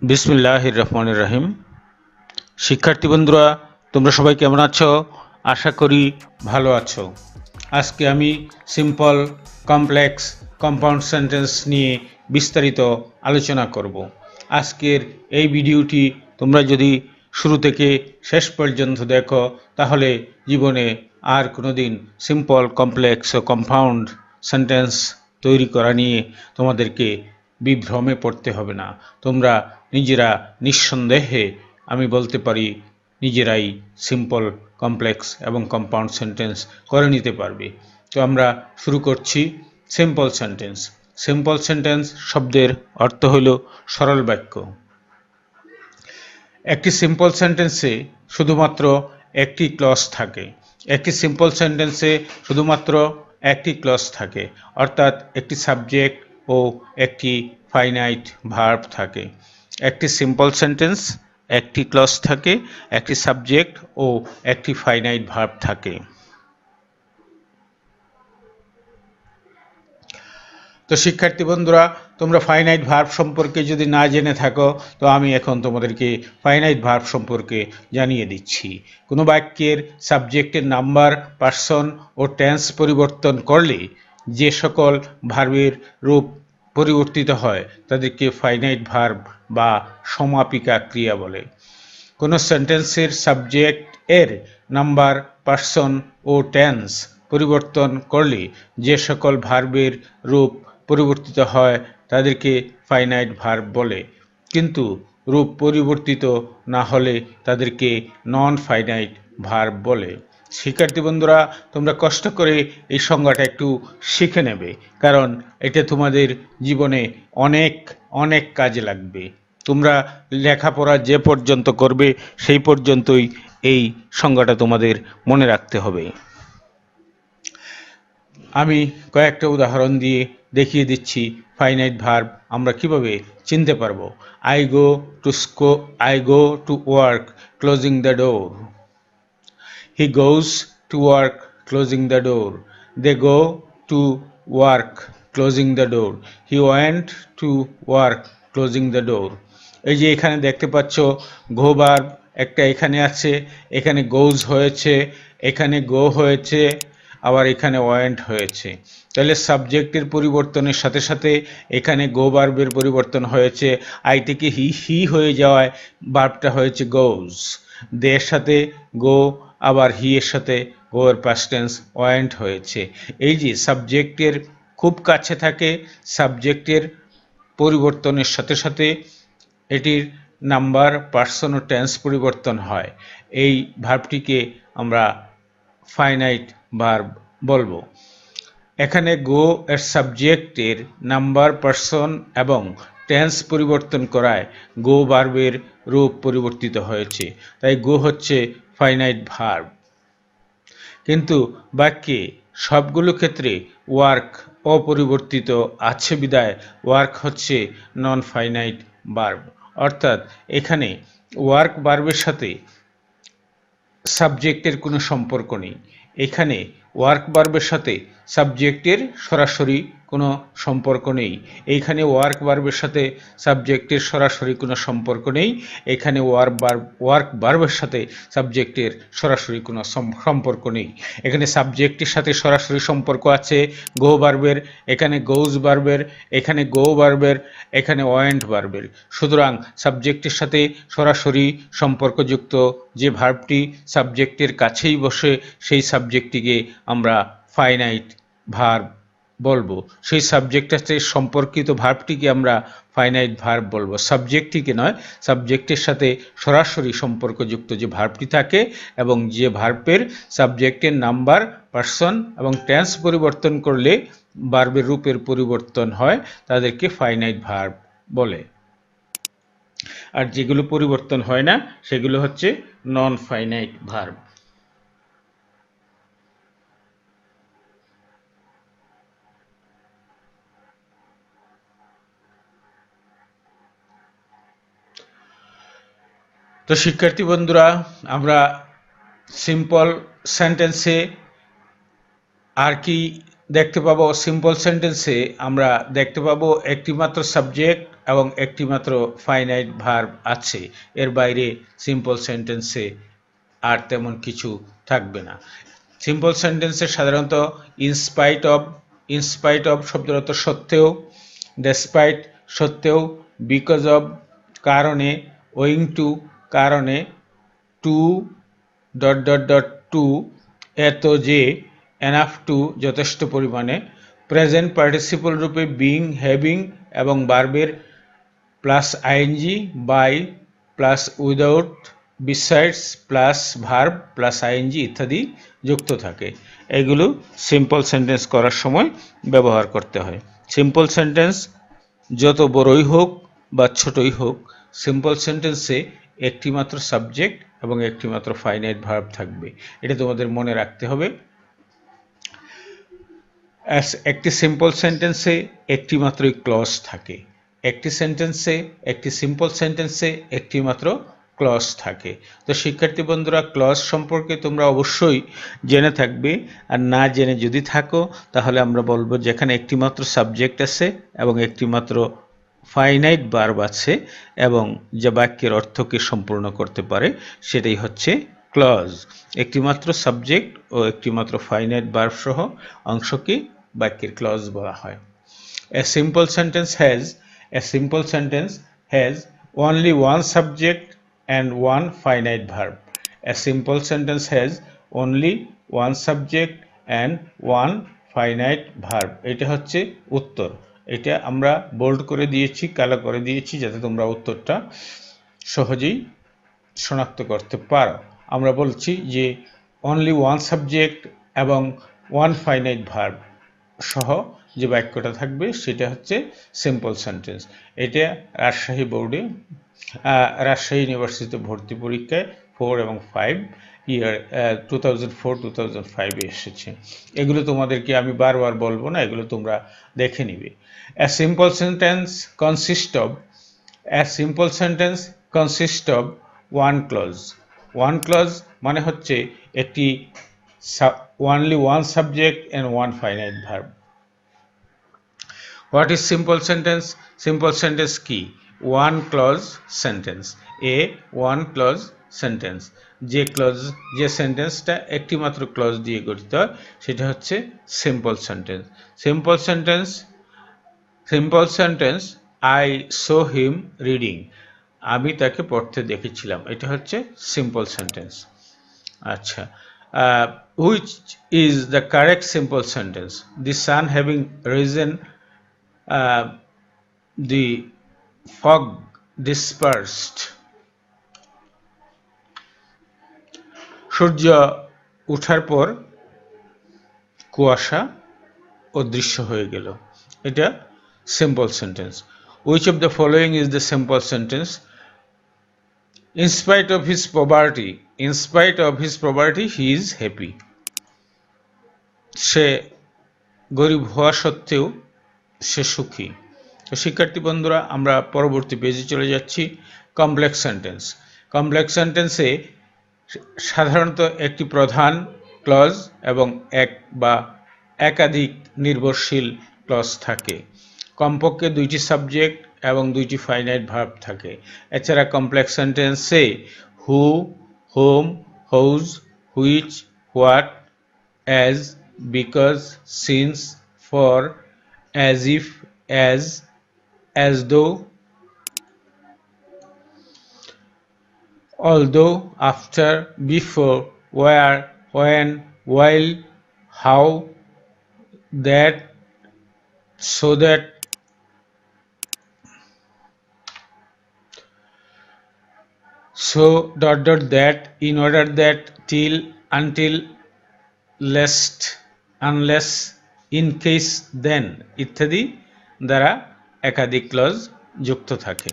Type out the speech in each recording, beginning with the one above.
বিসমিল্লাহির রহমানির রহিম। শিক্ষার্থী বন্ধুরা, তোমরা সবাই কেমন আছো? আশা করি ভালো আছো। আজকে আমি সিম্পল, কমপ্লেক্স, কম্পাউন্ড সেন্টেন্স নিয়ে বিস্তারিত আলোচনা করব। আজকের এই ভিডিওটি তোমরা যদি শুরু থেকে শেষ পর্যন্ত দেখো তাহলে জীবনে আর কোনোদিন সিম্পল, কমপ্লেক্স ও কম্পাউন্ড সেন্টেন্স তৈরি করা নিয়ে তোমাদেরকে বিভ্রমে পড়তে হবে না। তোমরা নিজেরা নিঃসন্দেহে, আমি বলতে পারি, নিজেরাই সিম্পল, কমপ্লেক্স এবং কম্পাউন্ড সেন্টেন্স করে নিতে পারবে। তো আমরা শুরু করছি। Simple sentence. সিম্পল সেন্টেন্স শব্দের অর্থ হল সরল বাক্য। একটি সিম্পল সেন্টেন্সে শুধুমাত্র একটি ক্লজ থাকে। একটি সিম্পল সেন্টেন্সে শুধুমাত্র একটি ক্লজ থাকে, অর্থাৎ একটি সাবজেক্ট ও একটি ফাইনাইট ভার্ব থাকে। একটি সিম্পল সেন্টেন্স একটি ক্লজ থাকে, একটি সাবজেক্ট ও একটি ফাইনাইট ভার্ব থাকে। তো শিক্ষার্থী বন্ধুরা, তোমরা ফাইনাইট ভার্ব সম্পর্কে যদি না জেনে থাকো তো আমি এখন তোমাদেরকে ফাইনাইট ভার্ব সম্পর্কে জানিয়ে দিচ্ছি। কোনো বাক্যের সাবজেক্টের নাম্বার, পার্সন ও টেন্স পরিবর্তন করলে যে সকল ভার্বের রূপ পরিবর্তিত হয় তাদেরকে ফাইনাইট ভার্ব বা সমাপিকা ক্রিয়া বলে। কোনো সেন্টেন্সের সাবজেক্ট এর নাম্বার, পার্সন ও টেন্স পরিবর্তন করলে যে সকল ভার্বের রূপ পরিবর্তিত হয় তাদেরকে ফাইনাইট ভার্ব বলে, কিন্তু রূপ পরিবর্তিত না হলে তাদেরকে নন ফাইনাইট ভার্ব বলে। শিক্ষার্থী বন্ধুরা, তোমরা কষ্ট করে এই সংজ্ঞাটা একটু শিখে নেবে, কারণ এটা তোমাদের জীবনে অনেক অনেক কাজে লাগবে। তোমরা লেখাপড়া যে পর্যন্ত করবে সেই পর্যন্তই এই সংজ্ঞাটা তোমাদের মনে রাখতে হবে। আমি কয়েকটা উদাহরণ দিয়ে দেখিয়ে দিচ্ছি ফাইনাইট ভার্ব আমরা কিভাবে চিনতে পারবো। I go to work closing the door. He goes to work closing the door. They go to work closing the door. He went to work closing the door. এই যে এখানে দেখতে পাচ্ছ গো ভার্ব একটা এখানে আছে, এখানে গোজ হয়েছে, এখানে গো হয়েছে, আবার এখানে ওয়েন্ট হয়েছে। তাহলে সাবজেক্টের পরিবর্তনের সাথে সাথে এখানে গো ভার্বের পরিবর্তন হয়েছে। আই থেকে হি হয়ে যাওয়ায় ভার্বটা হয়েছে গোজ। দের সাথে গো, আবার হি এর সাথে গো এর পাস্ট টেন্স ওয়েন্ট হয়েছে। এই যে সাবজেক্টের খুব কাছে থাকে, সাবজেক্টের পরিবর্তনের সাথে সাথে এটির নাম্বার, পার্সন ও টেন্স পরিবর্তন হয়। এই ভার্বটিকে আমরা ফাইনাইট ভার্ব বলবো। এখানে গো এর সাবজেক্টের নাম্বার, পার্সন এবং টেন্স পরিবর্তন করায় গো ভার্বের রূপ পরিবর্তিত হয়েছে, তাই গো হচ্ছে ফাইনাইট ভার্ব। কিন্তু বাক্যে সবগুলো ক্ষেত্রে ওয়ার্ক অপরিবর্তিত আছে বিদায় ওয়ার্ক হচ্ছে নন ফাইনাইট ভার্ব। অর্থাৎ এখানে ওয়ার্ক ভার্বের সাথে সাবজেক্টের কোনো সম্পর্ক নেই। এখানে ওয়ার্ক ভার্বের সাথে সাবজেক্টের সরাসরি কোনো সম্পর্ক নেই। এইখানে ওয়ার্ক ভার্বের সাথে সাবজেক্টের সরাসরি কোনো সম্পর্ক নেই। এখানে ওয়ার্ক ভার্বের সাথে সাবজেক্টের সরাসরি কোনো সম্পর্ক নেই। এখানে সাবজেক্টের সাথে সরাসরি সম্পর্ক আছে গো ভার্বের, এখানে গোজ ভার্বের, এখানে গো ভার্বের, এখানে ওয়েন্ট ভার্বের। সুতরাং সাবজেক্টের সাথে সরাসরি সম্পর্কযুক্ত যে ভার্বটি সাবজেক্টের কাছেই বসে সেই সাবজেক্টটিকে আমরা ফাইনাইট ভার্ব বলবো। সেই সাবজেক্টের সাথে সম্পর্কিত ভার্বটিকে আমরা ফাইনাইট ভার্ব বলবো, সাবজেক্টটিকে নয়। সাবজেক্টের সাথে সরাসরি সম্পর্কযুক্ত যে ভার্বটি থাকে এবং যে ভার্বের সাবজেক্টের নাম্বার, পার্সন এবং টেন্স পরিবর্তন করলে ভার্বের রূপের পরিবর্তন হয় তাদেরকে ফাইনাইট ভার্ব বলে। আর যেগুলো পরিবর্তন হয় না সেগুলো হচ্ছে নন ফাইনাইট ভার্ব। তো শিক্ষার্থী বন্ধুরা, আমরা সিম্পল সেন্টেন্সে আর কি দেখতে পাবো সিম্পল সেন্টেন্সে আমরা দেখতে পাবো একটি মাত্র সাবজেক্ট এবং একটি মাত্র ফাইনাইট ভার্ব আছে। এর বাইরে সিম্পল সেন্টেন্সে আর তেমন কিছু থাকবে না। সিম্পল সেন্টেন্সে সাধারণত ইনস্পাইট অফ শব্দের অর্থ সত্ত্বেও, ডেসপাইট সত্ত্বেও, বিকজ অফ কারণে, ওয়িং টু কারণে, টু টু এত যে, এনাফ টু যথেষ্ট পরিমাণে, প্রেজেন্ট পার্টিসিপল রূপে বিং, হ্যাভিং এবং ভার্বের plus ING, by plus without, besides plus verb plus ING ইত্যাদি যুক্ত থাকে। এগুলো সিম্পল সেন্টেন্স করার সময় ব্যবহার করতে হয়। সিম্পল সেন্টেন্স যত বড়ই হোক বা ছোটই হোক, সিম্পল সেন্টেন্সে একটি মাত্র সাবজেক্ট এবং একটি মাত্র ফাইনাইট ভার্ব থাকবে। এটা তোমাদের মনে রাখতে হবে। একটি সিম্পল সেন্টেন্সে একটি মাত্রই ক্লজ থাকে। একটি সিম্পল সেন্টেন্সে একটি মাত্র ক্লজ থাকে। তো শিক্ষার্থী বন্ধুরা, ক্লজ সম্পর্কে তোমরা অবশ্যই জেনে থাকবে। আর না জেনে যদি থাকো তাহলে আমরা বলবো যেখানে একটি মাত্র সাবজেক্ট আছে এবং একটি মাত্র ফাইনাইট ভার্ব আছে এবং যা বাক্যের অর্থকে সম্পূর্ণ করতে পারে সেটাই হচ্ছে ক্লজ। একটি মাত্র সাবজেক্ট ও একটি মাত্র ফাইনাইট ভার্ব সহ অংশকে বাক্যের ক্লজ বলা হয়। A simple sentence has only one subject and one finite verb. A simple sentence has only one subject and one finite verb. এটা হচ্ছে উত্তর। এটা আমরা বোল্ড করে দিয়েছি, কালো করে দিয়েছি যাতে তোমরা উত্তরটা সহজেই শনাক্ত করতে পারো। আমরা বলছি যে only one subject এবং one finite verb সহ যে বাক্যটা থাকবে সেটা হচ্ছে সিম্পল সেন্টেন্স। এটা রাজশাহী বোর্ডে, রাজশাহী ইউনিভার্সিটিতে ভর্তি পরীক্ষায় 4 এবং 5 ইয়ার 2004-2005 এসেছে। এগুলো তোমাদেরকে আমি বারবার বলবো না, এগুলো তোমরা দেখে নিবে। A simple sentence consists of one clause. One clause মানে হচ্ছে একটি only one subject and one finite verb. What is simple sentence? Simple sentence কি? One clause sentence. One clause sentence. যে সেন্টেন্সটা একটি মাত্র ক্লজ দিয়ে গঠিত সেটা হচ্ছে simple sentence. Simple sentence I saw him reading. আমি তাকে পড়তে দেখেছিলাম। এটা হচ্ছে সিম্পল সেন্টেন্স। আচ্ছা, which is the correct simple sentence? The sun having risen, the fog dispersed. সূর্য ওঠার পর কুয়াশা অদৃশ্য হয়ে গেল। এটা simple sentence. Which of the following is the simple sentence? In spite of his poverty, he is happy. সে গরিব হওয়া সত্ত্বেও সে সুখী। তো শিক্ষার্থী বন্ধুরা, আমরা পরবর্তী পেজে চলে যাচ্ছি। কমপ্লেক্স সেন্টেন্সে সাধারণত একটি প্রধান ক্লজ এবং এক বা একাধিক নির্ভরশীল ক্লজ থাকে। কমপক্ষে দুইটি সাবজেক্ট এবং দুইটি ফাইনাইট ভার্ব থাকে। এছাড়া কমপ্লেক্স সেন্টেন্সে who, whom, whose, which, what, as, because, since, for, as if, as though, although, after, before, where, when, while, how, that, so that, that, in order that, till, until, lest, unless, in case, then ইত্যাদি দ্বারা একাধিক clause যুক্ত থাকে।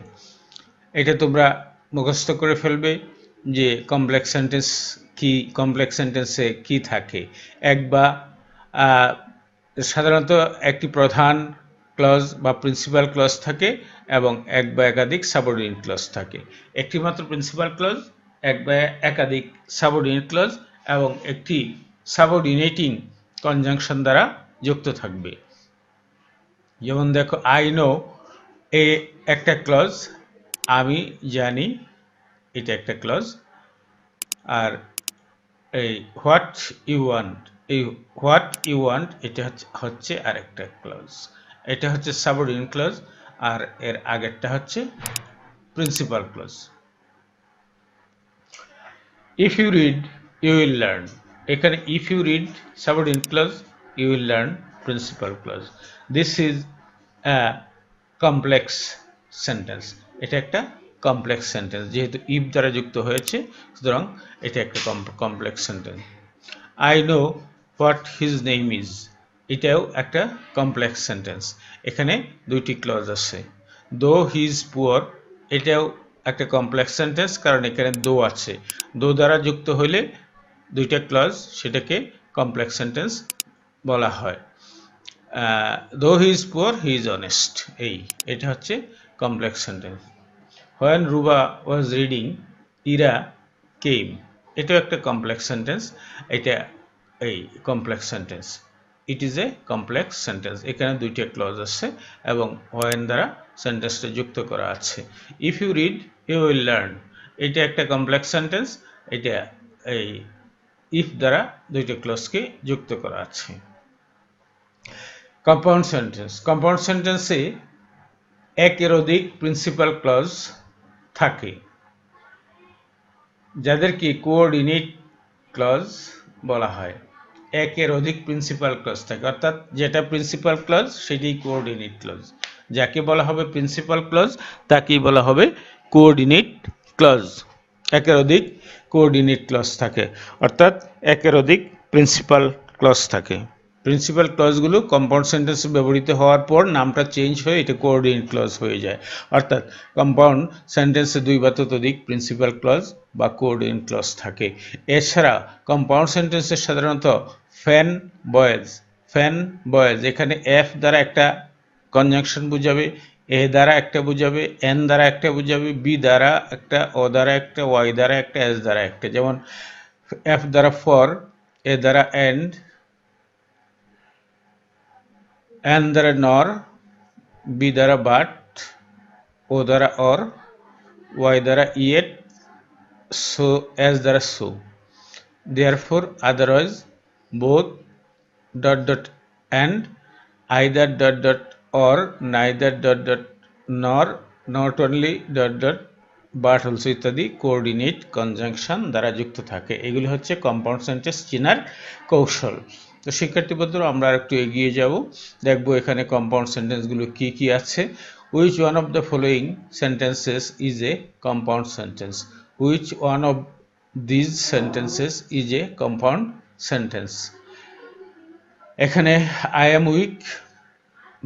এটা তোমরা মুখস্থ করে ফেলবে যে কমপ্লেক্স সেন্টেন্সে কি থাকে। এক বা সাধারণত একটি প্রধান ক্লজ বা প্রিন্সিপাল ক্লজ থাকে এবং এক বা একাধিক সাবঅর্ডিনেট ক্লজ থাকে। একটি মাত্র প্রিন্সিপাল ক্লজ, এক বা একাধিক সাবঅর্ডিনেট ক্লজ এবং একটি সাবঅর্ডিনেটিং কনজাংশন দ্বারা যুক্ত থাকবে। যেমন দেখো আই নো এ একটা ক্লজ, আমি জানি এটা একটা ক্লজ। আর এই হোয়াট ইউ ওয়ান্ট, এই হোয়াট ইউ ওয়ান্ট এটা হচ্ছে আরেকটা ক্লজ। এটা হচ্ছে সাবঅর্ডিনেট ক্লজ আর এর আগেরটা হচ্ছে principal clause. If you read you will learn, এখানে if you read subordinate clause, you will learn principal clause. This is a complex sentence, এটা একটা কমপ্লেক্স সেন্টেন্স, যেহেতু ইফ দ্বারা যুক্ত হয়েছে সুতরাং এটা একটা complex sentence. I know what his name is, এটাও একটা কমপ্লেক্স সেন্টেন্স, এখানে দুইটি ক্লজ আছে। দো হি ইজ পুয়ার, এটাও একটা কমপ্লেক্স সেন্টেন্স, কারণ এখানে দো আছে, দো দ্বারা যুক্ত হইলে দুইটা ক্লজ, সেটাকে কমপ্লেক্স সেন্টেন্স বলা হয়। Though he is poor he is honest, এটা হচ্ছে complex sentence. When Ruba was reading Ira came, এটাও একটা কমপ্লেক্স সেন্টেন্স, এটা এই complex sentence, it is a complex sentence, এখানে দুইটা ক্লজ আছে এবং হোয়েন দ্বারা সেন্টেন্সটা যুক্ত করা আছে। If you read you will learn, এটা একটা কমপ্লেক্স সেন্টেন্স, এটা এই ইফ দ্বারা দুইটা ক্লজকে যুক্ত করা আছে। কম্পাউন্ড সেন্টেন্স, কম্পাউন্ড সেন্টেন্সে একের অধিক প্রিন্সিপাল ক্লজ থাকে, যাদেরকে কোঅর্ডিনেট ক্লজ বলা হয়। একের অধিক প্রিন্সিপাল ক্লজ থাকে, অর্থাৎ যেটা প্রিন্সিপাল ক্লজ সেটাই কোঅর্ডিনেট ক্লজ, যাকে বলা হবে প্রিন্সিপাল ক্লজ তাকেই বলা হবে কোঅর্ডিনেট ক্লজ। একের অধিক কোঅর্ডিনেট ক্লজ থাকে, অর্থাৎ একের অধিক প্রিন্সিপাল ক্লজ থাকে। প্রিন্সিপাল ক্লজগুলো কম্পাউন্ড সেন্টেন্সে ব্যবহৃত হওয়ার পর নামটা চেঞ্জ হয়ে এটা কোঅর্ডিনেট ক্লজ হয়ে যায়, অর্থাৎ কম্পাউন্ড সেন্টেন্সে দুই বা ততোধিক প্রিন্সিপাল ক্লজ বা কোঅর্ডিনেট ক্লজ থাকে। এছাড়া কম্পাউন্ড সেন্টেন্সে সাধারণত ফ্যান বয়েজ, এখানে এফ দ্বারা একটা কনজাংশন বুঝাবে, এ দ্বারা একটা বুঝাবে, এন দ্বারা একটা বুঝাবে, বি দ্বারা একটা, ও দ্বারা একটা, ওয়াই দ্বারা একটা, এস দ্বারা একটা। যেমন এফ দ্বারা ফর, এ দ্বারা এন্ড, এন দ্বারা নর, বি দ্বারা বাট, ও দ্বারা অর, ওয়াই দ্বারা ইয়েট, সো এস দ্বারা so. Therefore, otherwise, both, dot dot and, either dot dot or, neither dot dot nor, not only dot dot but also ইত্যাদি কোঅর্ডিনেট কনজাংশন দ্বারা যুক্ত থাকে। এগুলি হচ্ছে কম্পাউন্ড সেন্টেন্স চেনার কৌশল। তো শিক্ষার্থী বন্ধুরা, আমরা একটু এগিয়ে যাব, দেখব এখানে কম্পাউন্ড সেন্টেন্সগুলো কি কি আছে। Which one of the following sentences is a compound sentence? Which one of these sentences is a compound sentence? এখানে I am weak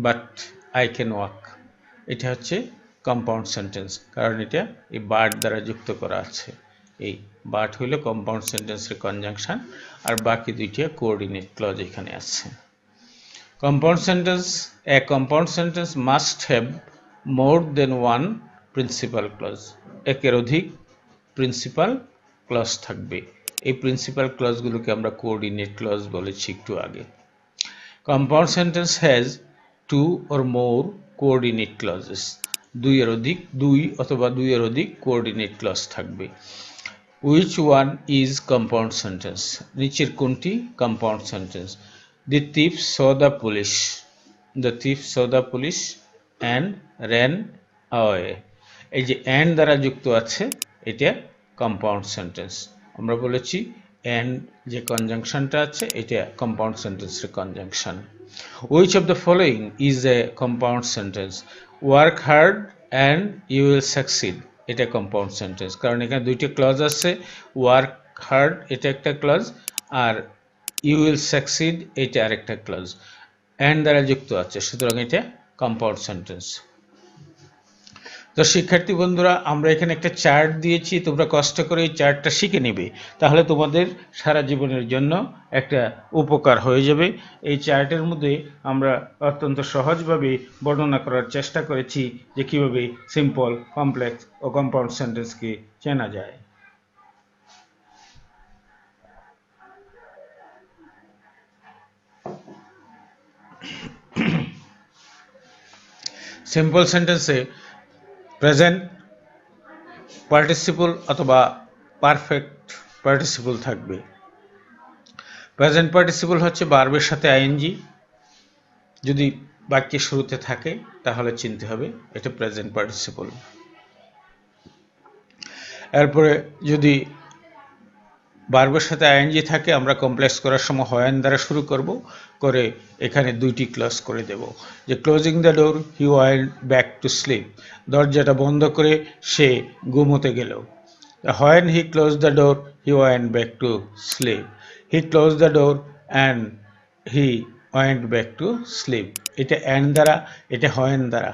but I can walk, এটা হচ্ছে কম্পাউন্ড সেন্টেন্স, কারণ এটা এই বাট দ্বারা যুক্ত করা আছে। এই বাট হইল কম্পাউন্ড সেন্টেন্সের কনজাংশন, আর বাকি দুইটা কোঅর্ডিনেট ক্লজ এখানে আছে। Compound sentence, a compound sentence must have more than one principal clause, একের অধিক প্রিন্সিপাল ক্লজ থাকবে। এই প্রিন্সিপাল ক্লজগুলোকে আমরা কোঅর্ডিনেট ক্লজ বলেছি একটু আগে। Compound sentence has to or more coordinate clauses, দুই অথবা দুইয়ের অধিক কোঅর্ডিনেট ক্লজ থাকবে। Which one is compound sentence? নিচের কোনটি compound sentence? The thief saw the police, the thief saw the police and ran away, এই যে and দ্বারা যুক্ত আছে এটা কম্পাউন্ড সেন্টেন্স। আমরা বলেছি and যে কনজাংশনটা আছে এটা কম্পাউন্ড সেন্টেন্সের conjunction. Which of the following is a compound sentence? Work hard and you will succeed, এটা কম্পাউন্ড সেন্টেন্স, কারণ এখানে দুইটা ক্লজ আছে। ওয়ার্ক হার্ড এটা একটা ক্লজ, আর ইউ উইল সাকসিড এটা আরেকটা ক্লজ, এন্ড দ্বারা যুক্ত আছে, সুতরাং এটা কম্পাউন্ড সেন্টেন্স। তো শিক্ষার্থী বন্ধুরা, আমরা এখানে একটা চার্ট দিয়েছি, তোমরা কষ্ট করে এই চার্টটা শিখে নেবে, তাহলে তোমাদের সারা জীবনের জন্য একটা উপকার হয়ে যাবে। এই চার্টের মধ্যে আমরা অত্যন্ত সহজভাবে বর্ণনা করার চেষ্টা করেছি যে কীভাবে সিম্পল, কমপ্লেক্স ও কম্পাউন্ড সেন্টেন্সকে চেনা যায়। সিম্পল সেন্টেন্সে প্রেজেন্ট পার্টিসিপল অথবা পারফেক্ট পার্টিসিপল থাকবে। প্রেজেন্ট পার্টিসিপল হচ্ছে ভার্বের সাথে আইএনজি যদি বাক্যের শুরুতে থাকে তাহলে চিনতে হবে এটা প্রেজেন্ট পার্টিসিপল। এরপরে যদি ভার্বের সাথে আইএনজি থাকে আমরা কমপ্লেক্স করার সময় হয়েন দ্বারা শুরু করব, করে এখানে দুইটি ক্লজ করে দেব, যে closing the door he went back to sleep, দরজাটা বন্ধ করে সে ঘুমোতে গেল। When he close the door he went back to sleep, he close the door and he went back to sleep. এটা অ্যান্ড দ্বারা, এটা হোয়েন দ্বারা।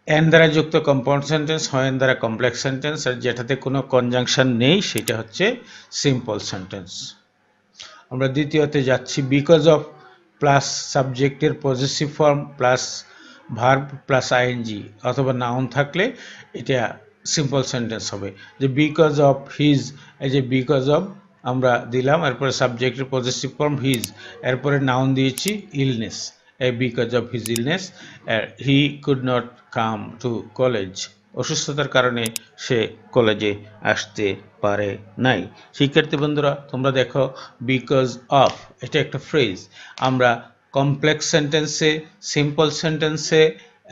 অ্যান্ড দ্বারা যুক্ত কম্পাউন্ড সেন্টেন্স, হোয়েন দ্বারা কমপ্লেক্স সেন্টেন্স, আর যেটাতে কোনো কনজাংশন নেই সেটা হচ্ছে সিম্পল সেন্টেন্স। আমরা দ্বিতীয়তে যাচ্ছি। বিকজ অফ প্লাস সাবজেক্টের possessive form plus verb plus ING অথবা নাউন থাকলে এটা সিম্পল সেন্টেন্স হবে। যে বিকজ অফ হিজ, এই যে বিকজ অফ আমরা দিলাম, এরপরে সাবজেক্টের পজেসিভ ফর্ম হিজ, এরপরে নাউন দিয়েছি illness, because of his illness he could not come to college, অসুস্থতার কারণে সে কলেজে আসতে পারে নাই। শিক্ষার্থী বন্ধুরা তোমরা দেখো বিকজ অফ এটা একটা ফ্রেজ। আমরা কমপ্লেক্স সেন্টেন্সে, সিম্পল সেন্টেন্সে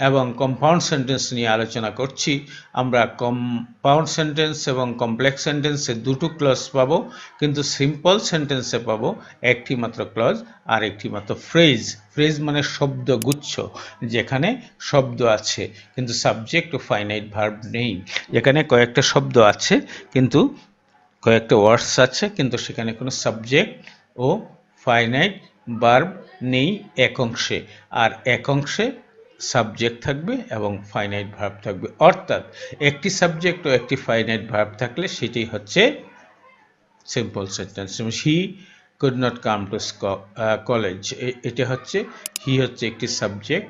এবং কম্পাউন্ড সেন্টেন্স নিয়ে আলোচনা করছি। আমরা কম্পাউন্ড সেন্টেন্স এবং কমপ্লেক্স সেন্টেন্সে দুটো ক্লজ পাবো, কিন্তু সিম্পল সেন্টেন্সে পাবো একটি মাত্র ক্লজ আর একটি মাত্র ফ্রেজ। ফ্রেজ মানে শব্দগুচ্ছ, যেখানে শব্দ আছে কিন্তু সাবজেক্ট ও ফাইনাইট ভার্ব নেই। যেখানে কয়েকটা শব্দ আছে কিন্তু কয়েকটা ওয়ার্ডস আছে কিন্তু সেখানে কোনো সাবজেক্ট ও ফাইনাইট ভার্ব নেই এক অংশে, আর এক অংশে সাবজেক্ট থাকবে এবং ফাইনাইট ভার্ব থাকবে। অর্থাৎ একটি সাবজেক্ট ও একটি ফাইনাইট ভার্ব থাকলে সেটাই হচ্ছে simple sentence. He could not come to college, এটা হচ্ছে হি হচ্ছে একটি সাবজেক্ট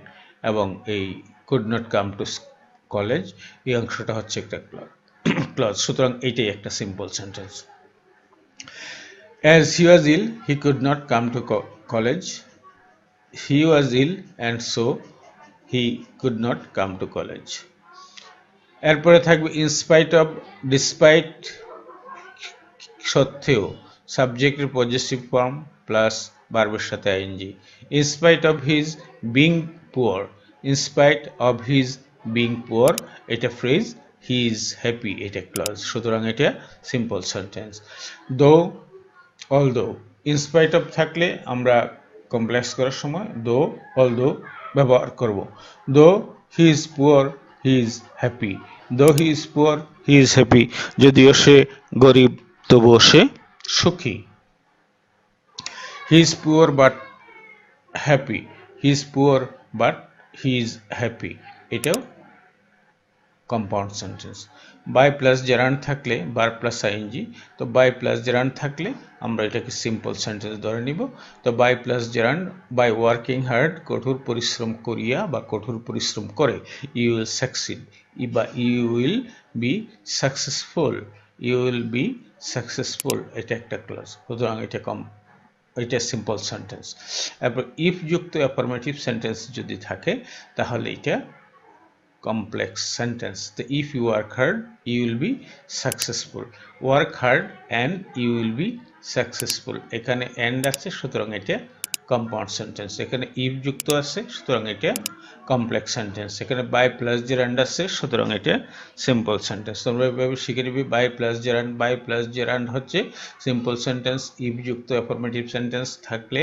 এবং এই could not come to college এই অংশটা হচ্ছে একটা ক্লজ। সুতরাং এইটাই একটা simple sentence. As he was ill, he could not come to college. He was ill and so he could not come to college. এরপরে থাকবে ইনস্পাইট অফ, ডিসপাইট সত্ত্বেও, সাবজেক্টের পজেসিভ ফর্ম প্লাস ভার্বের সাথে ING. In spite of his being poor, in spite of his being poor এটা phrase, he is happy এটা clause. সুতরাং এটা simple sentence. Though, although, in spite of থাকলে আমরা কমপ্লেক্স করার সময় দো অলদো ব্যবহার করব। Though he is poor he is happy, though he is poor he is happy, যদিও সে গরিব তবুও সে সুখী। He is poor but happy, he is poor but he is happy এটাও compound sentence. By plus gerund থাকলে বার plus ING, তো বাই প্লাস জেরান্ড থাকলে আমরা এটাকে সিম্পল সেন্টেন্স ধরে নিব। তো by plus gerund, by working hard কঠোর পরিশ্রম করিয়া বা কঠোর পরিশ্রম করে, ইউ উইল সাকসিড বা you will be successful, you will be successful এটা একটা ক্লজ। সুতরাং এটা সিম্পল সেন্টেন্স। এরপর ইফ যুক্ত অ্যাফার্মেটিভ সেন্টেন্স যদি থাকে তাহলে এটা complex sentence. The if you work hard you will be successful, work hard and you will be successful এখানে and আছে সুতরাং এটা কম্পাউন্ড সেন্টেন্স। এখানে if যুক্ত আছে সুতরাং এটা কমপ্লেক্স সেন্টেন্স। এখানে বাই প্লাস জেরান্ড আছে সুতরাং এটা সিম্পল সেন্টেন্স। তোমরা এভাবে শিখে নিবি by plus gerund, by plus gerund হচ্ছে সিম্পল সেন্টেন্স। if যুক্ত অ্যাফার্মেটিভ সেন্টেন্স থাকলে,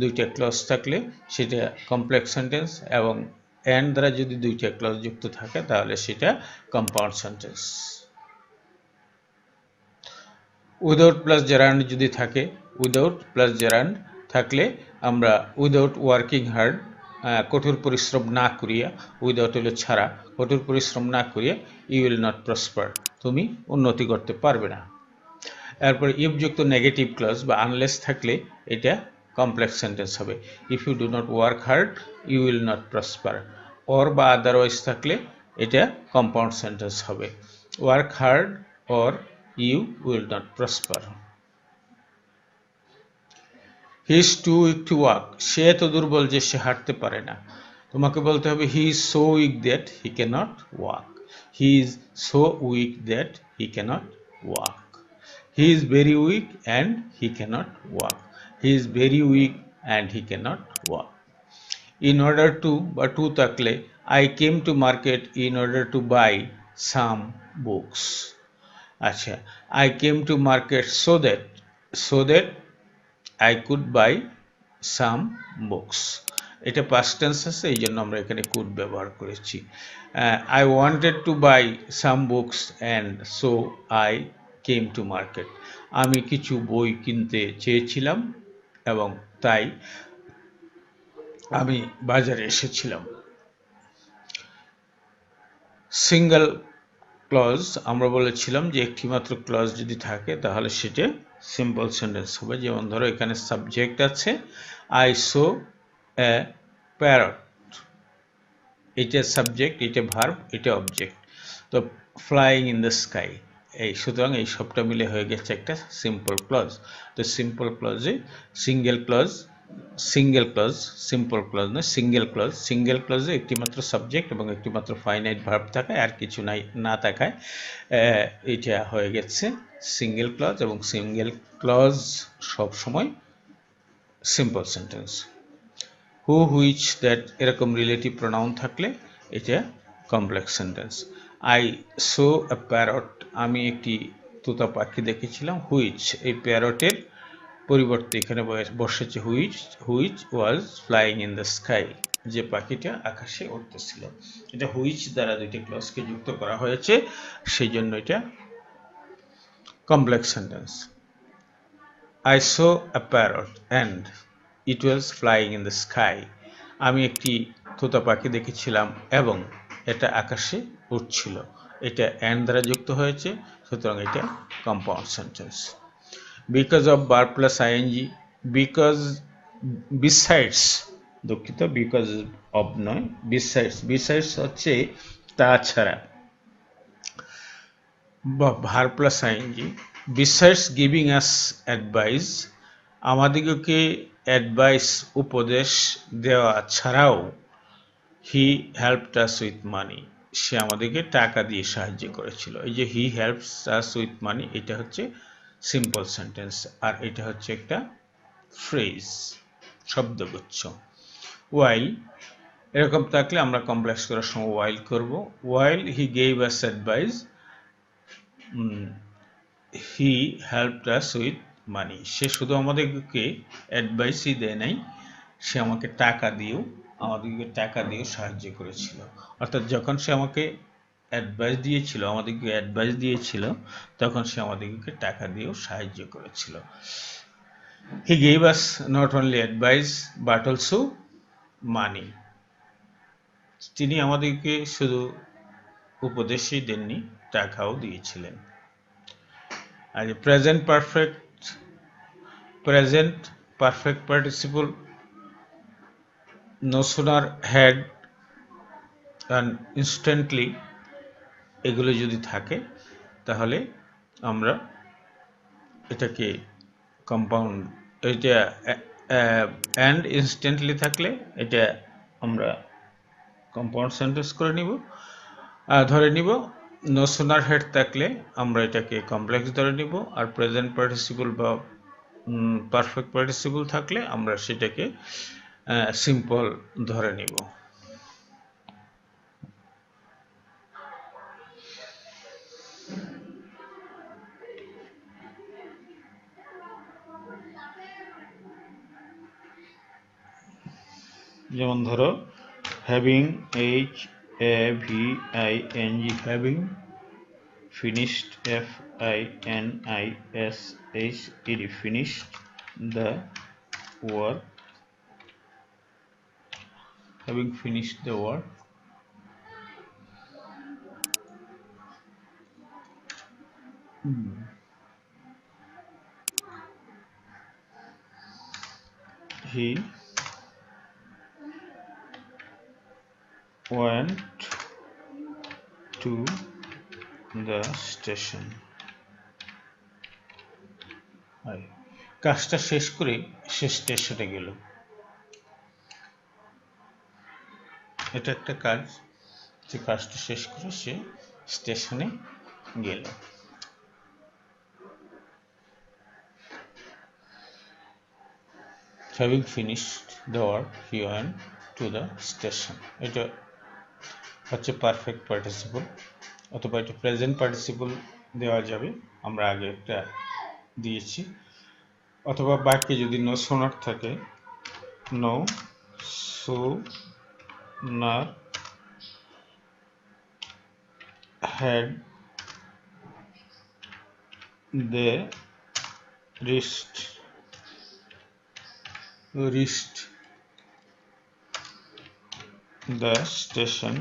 দুইটা ক্লজ থাকলে সেটা কমপ্লেক্স সেন্টেন্স, এবং and দ্বারা যদি দুইটা ক্লজ যুক্ত থাকে তাহলে সেটা compound sentence. Without plus gerund যদি থাকে, উইদাউট প্লাস জেরান্ড থাকলে আমরা উইদাউট ওয়ার্কিং হার্ড কঠোর পরিশ্রম না করিয়া, উইদাউট হলো ছাড়া, কঠোর পরিশ্রম না করিয়া ইউ উইল নট প্রসপার তুমি উন্নতি করতে পারবে না। এরপরে ইফ যুক্ত নেগেটিভ ক্লজ বা আনলেস থাকলে এটা কমপ্লেক্স সেন্টেন্স হবে। If you do not work hard you will not prosper. Or বা আদারওয়াইজ থাকলে এটা কম্পাউন্ড সেন্টেন্স হবে। Work hard or you will not prosper. He is too weak to walk, সে এত দুর্বল যে সে হাঁটতে পারে না। তোমাকে বলতে হবে he is so weak that he cannot walk, he is so weak that he cannot walk, he is very weak and he cannot walk, he is very weak and he cannot walk. In order to বা to থাকলে I came to market in order to buy some books। আচ্ছা, I came to market so that I could buy some books। এটা past tense আছে, এই জন্য আমরা এখানে could ব্যবহার করেছি। I wanted to buy some books and so I came to market। আমি কিছু বই কিনতে চেয়েছিলাম এবং তাই আমি বাজারে এসেছিলাম। সিঙ্গেল ক্লজ আমরা বলেছিলাম যে একটি মাত্র ক্লজ যদি থাকে তাহলে সেটা সিম্পল সেন্টেন্স হবে। যেমন ধরো এখানে সাবজেক্ট আছে আই সো এ প্যারট, এটা সাবজেক্ট, এটা ভার্ব, এটা অবজেক্ট। তো ফ্লাইং ইন দ্য স্কাই, এই সুতরাং এই সবটা মিলে হয়ে গেছে একটা সিম্পল ক্লজ। তো সিম্পল ক্লজে সিম্পল ক্লজ, সিঙ্গেল ক্লজে একটি মাত্র সাবজেক্ট এবং একটি মাত্র ফাইনাইট ভার্ব থাকায় আর কিছু না থাকায় এটা হয়ে গেছে সিঙ্গেল ক্লজ, এবং সিঙ্গেল ক্লজ সব সময় simple sentence. Who, which, that এরকম রিলেটিভ প্রোনাউন থাকলে এটা complex sentence. I so A parrot, আমি একটি তোতা পাখি দেখেছিলাম। হুইচ, এই প্যারটের পরিবর্তে এখানে বসেছে which was flying in the sky, যে পাখিটা আকাশে উড়তেছিল। এটা হুইচ দ্বারা দুইটি ক্লজকে যুক্ত করা হয়েছে, সেই জন্য এটা complex sentence. I saw a parrot and it was flying in the sky। আমি একটি তোতা পাখি দেখেছিলাম এবং এটা আকাশে উড়ছিল। এটা and দ্বারা যুক্ত হয়েছে, সুতরাং এটা compound sentence. Because of verb plus ing, because besides, দুঃখিত, because of নয়, besides হচ্ছে তাছাড়া, verb plus ing, besides giving us advice, আমাদিগকে অ্যাডভাইস উপদেশ দেওয়া ছাড়াও, হি হেল্পড আস উইথ মানি, সে আমাদেরকে টাকা দিয়ে সাহায্য করেছিল। এই যে হি হেল্পস আস উইথ মানি, এটা হচ্ছে সিম্পল সেন্টেন্স, আর এটা হচ্ছে একটা ফ্রেজ, শব্দগুচ্ছ। ওয়াইল এরকম থাকলে আমরা কমপ্লেক্স করার সময় ওয়াইল করব। While he gave us advice he helped us with money, সে শুধু আমাদেরকে অ্যাডভাইসই দেয় নাই, সে আমাদেরকে টাকা দিয়েও সাহায্য করেছিল। অর্থাৎ যখন সে আমাদেরকে অ্যাডভাইস দিয়েছিল তখন সে আমাদেরকে টাকা দিয়েও সাহায্য করেছিল। He gave us not only advice but also money, তিনি আমাদেরকে শুধু উপদেশই দেননি, টাকাও দিয়েছিলেন। আর present perfect participle no sooner had and instantly, এগুলো যদি থাকে তাহলে আমরা এটাকে কম্পাউন্ড, এটা and instantly থাকলে এটা আমরা কম্পাউন্ড সেন্টেন্স করে নিব, ধরে নিব। no sooner had থাকলে আমরা এটাকে কমপ্লেক্স ধরে নিব, আর প্রেজেন্ট পার্টিসিপল বা পারফেক্ট পার্টিসিপল থাকলে আমরা সেটাকে সিম্পল ধরে নিব। যেমন ধরো having, HAVING, having, finished, FINISHED, finished the work, having finished the work, he went to the station। কাজটা শেষ করে সে স্টেশনে গেল। এটা একটা কাজ, যে কাজটা শেষ করে সে স্টেশনে গেল। Having finished the work, he went to the station. এটা হচ্ছে পারফেক্ট পার্টিসিপল, অথবা এটা প্রেজেন্ট পার্টিসিপল দেওয়া যাবে, আমরা আগে একটা দিয়েছি। অথবা বাক্যে যদি নো সোনার থাকে, no sooner had they reached the station,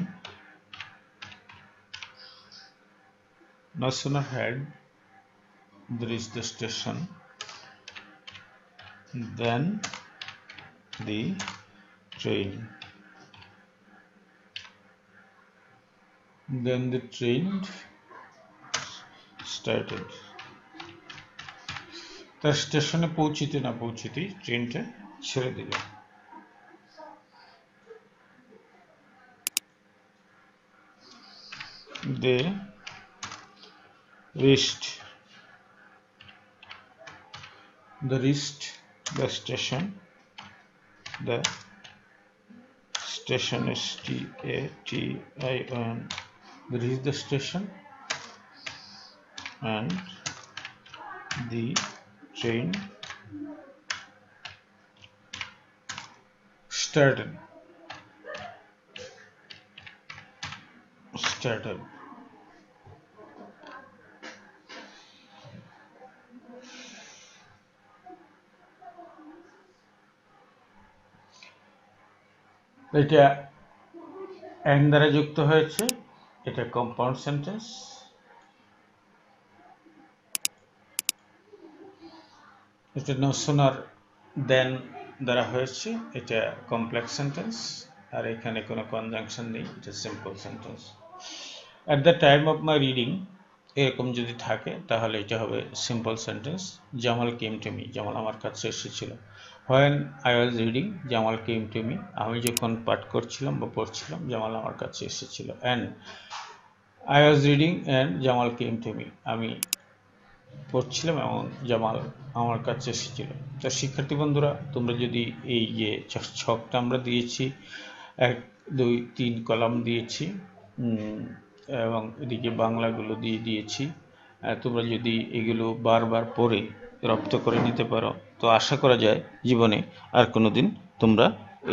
no sooner had they reached the station than the train started. তার স্টেশনে পৌঁছিতে না পৌঁছিতেই ট্রেনটা ছেড়ে দিল। They reached the station. The station is STATION. They reached the station and the train started. এটা and দ্বারা যুক্ত হয়েছে, এটা কম্পাউন্ড সেন্টেন্স। এটা নো সোনার দেন দ্বারা হয়েছে, এটা কমপ্লেক্স সেন্টেন্স। আর এখানে কোনো কনজাংশন নেই, এটা simple sentence. At the time of my reading এরকম যদি থাকে তাহলে এটা হবে simple sentence. Jamal came to me, Jamal আমার কাছে এসেছিল। When I was reading Jamal came to me, আমি যখন পাঠ করছিলাম বা পড়ছিলাম জামাল আমার কাছে এসেছিল। And I was reading and Jamal came to me, আমি পড়ছিলাম এবং জামাল আমার কাছে এসেছিল। তো শিক্ষার্থী বন্ধুরা, তোমরা যদি এই যে ছকটা আমরা দিয়েছি, 1 2 3 কলাম দিয়েছি এবং এদিকে বাংলাগুলো দিয়ে দিয়েছি, তোমরা যদি এগুলো বারবার পড়ে রপ্ত করে নিতে পারো তো আশা করা যায় জীবনে আর কোনোদিন তোমরা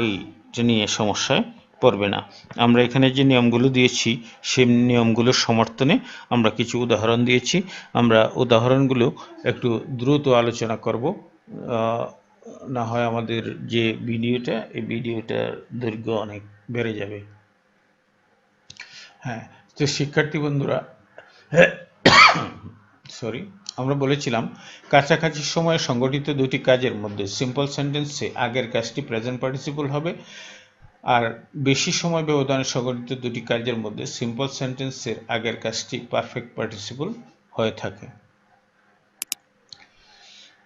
এইটা নিয়ে সমস্যায় পড়বে না। আমরা এখানে যে নিয়মগুলো দিয়েছি সেই নিয়মগুলোর সমর্থনে আমরা কিছু উদাহরণ দিয়েছি। আমরা উদাহরণগুলো একটু দ্রুত আলোচনা করব, না হয় আমাদের যে ভিডিওটা এই ভিডিওটার দৈর্ঘ্য অনেক বেড়ে যাবে। হ্যাঁ, তো শিক্ষার্থী বন্ধুরা, আমরা বলেছিলাম কাছাকাছি সময়ে সংগঠিত দুটি কাজের মধ্যে সিম্পল সেন্টেন্সে আগের কাজটি প্রেজেন্ট পার্টিসিপল হবে, আর বেশি সময় ব্যবধানে সংগঠিত দুটি কাজের মধ্যে সিম্পল সেন্টেন্সের আগের কাজটি পারফেক্ট পার্টিসিপল হয়ে থাকে।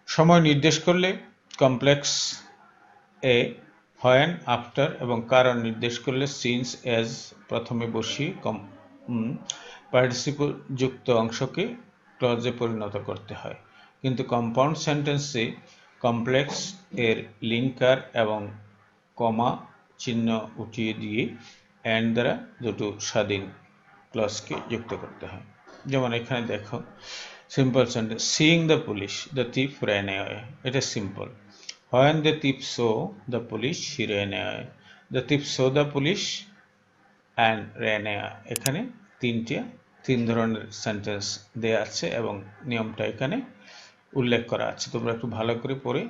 সময় নির্দেশ করলে কমপ্লেক্স এ হোয়েন, আফটার এবং কারণ নির্দেশ করলে সিন্স, এজ প্রথমে বসিয়ে পার্টিসিপল যুক্ত অংশকে ক্লজে পরিণত করতে হয়। কিন্তু কম্পাউন্ড সেন্টেন্সে কমপ্লেক্স এর লিঙ্কার এবং কমা চিহ্ন উঠিয়ে দিয়ে অ্যান্ড দ্বারা দুটো স্বাধীন ক্লজকে যুক্ত করতে হয়। যেমন এখানে দেখো simple sentence, seeing the police the thief ran away, এটা simple. When the thief saw the police he ran away, the thief saw the police and ran away। এখানে তিন ধরনের সেন্টেন্স দেয়া আছে এবং নিয়মটা এখানে উল্লেখ করা আছে। তোমরা একটু ভালো করে পড়ে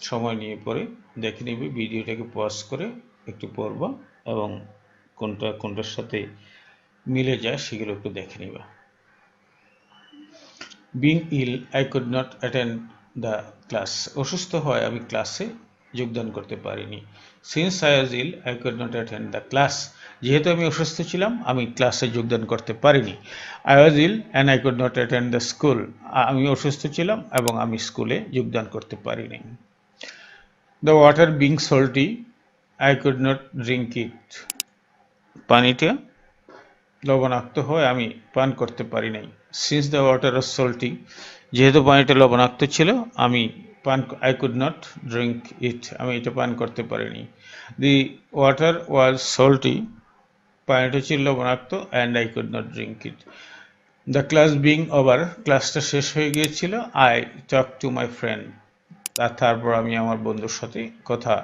সময় নিয়ে পড়ে দেখে নিবে, ভিডিওটাকে পজ করে একটু পড়বা এবং কোনটার সাথে মিলে যায় সেগুলো একটু দেখে নিবা। Being ill, I could not attend the class, অসুস্থ হয় আমি ক্লাসে যোগদান করতে পারিনি। Since I was ill, I could not attend the class, যেহেতু আমি অসুস্থ ছিলাম আমি ক্লাসে যোগদান করতে পারিনি। I was ill and I could not attend the school, আমি অসুস্থ ছিলাম এবং আমি স্কুলে যোগদান করতে পারিনি। The water being salty, I could not drink it, পানিটা লবণাক্ত হয় আমি পান করতে পারি নাই। Since the water was salty, যেহেতু পানিটা লবণাক্ত ছিল আমি আই কুড নট ড্রিঙ্ক ইট, আমি এটা পান করতে পারিনি। দি ওয়াটার ওয়াজ সল্টি, পানিটা ছিল লবণাক্ত, and I could not drink it. The class being over, ক্লাসটা শেষ হয়ে গিয়েছিল। I talk to my friend, আর তারপর আমি আমার বন্ধুর সাথে কথা,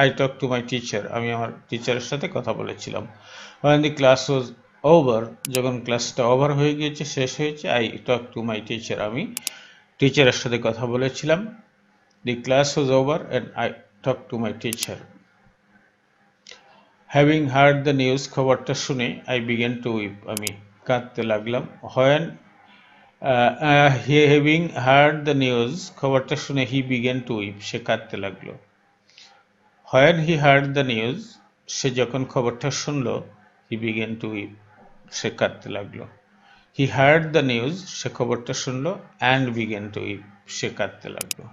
I talk to my teacher, আমি আমার টিচারের সাথে কথা বলেছিলাম। when the class was over, যখন ক্লাসটা ওভার হয়ে গিয়েছে, শেষ হয়েছে, I talk to my teacher, আমি টিচারের সাথে কথা বলেছিলাম। the class was over and I talked to my teacher. having heard the news, খবরটা শুনে, I began to weep, আমি কাঁদতে লাগলাম। when having heard the news, খবরটা শুনে, he began to weep, সে কাঁদতে লাগলো। when he heard the news, সে যখন খবরটা শুনলো, he began to weep, সে কাঁদতে লাগলো। he heard the news, সে খবরটা শুনলো, and began to weep, সে কাঁদতে লাগলো।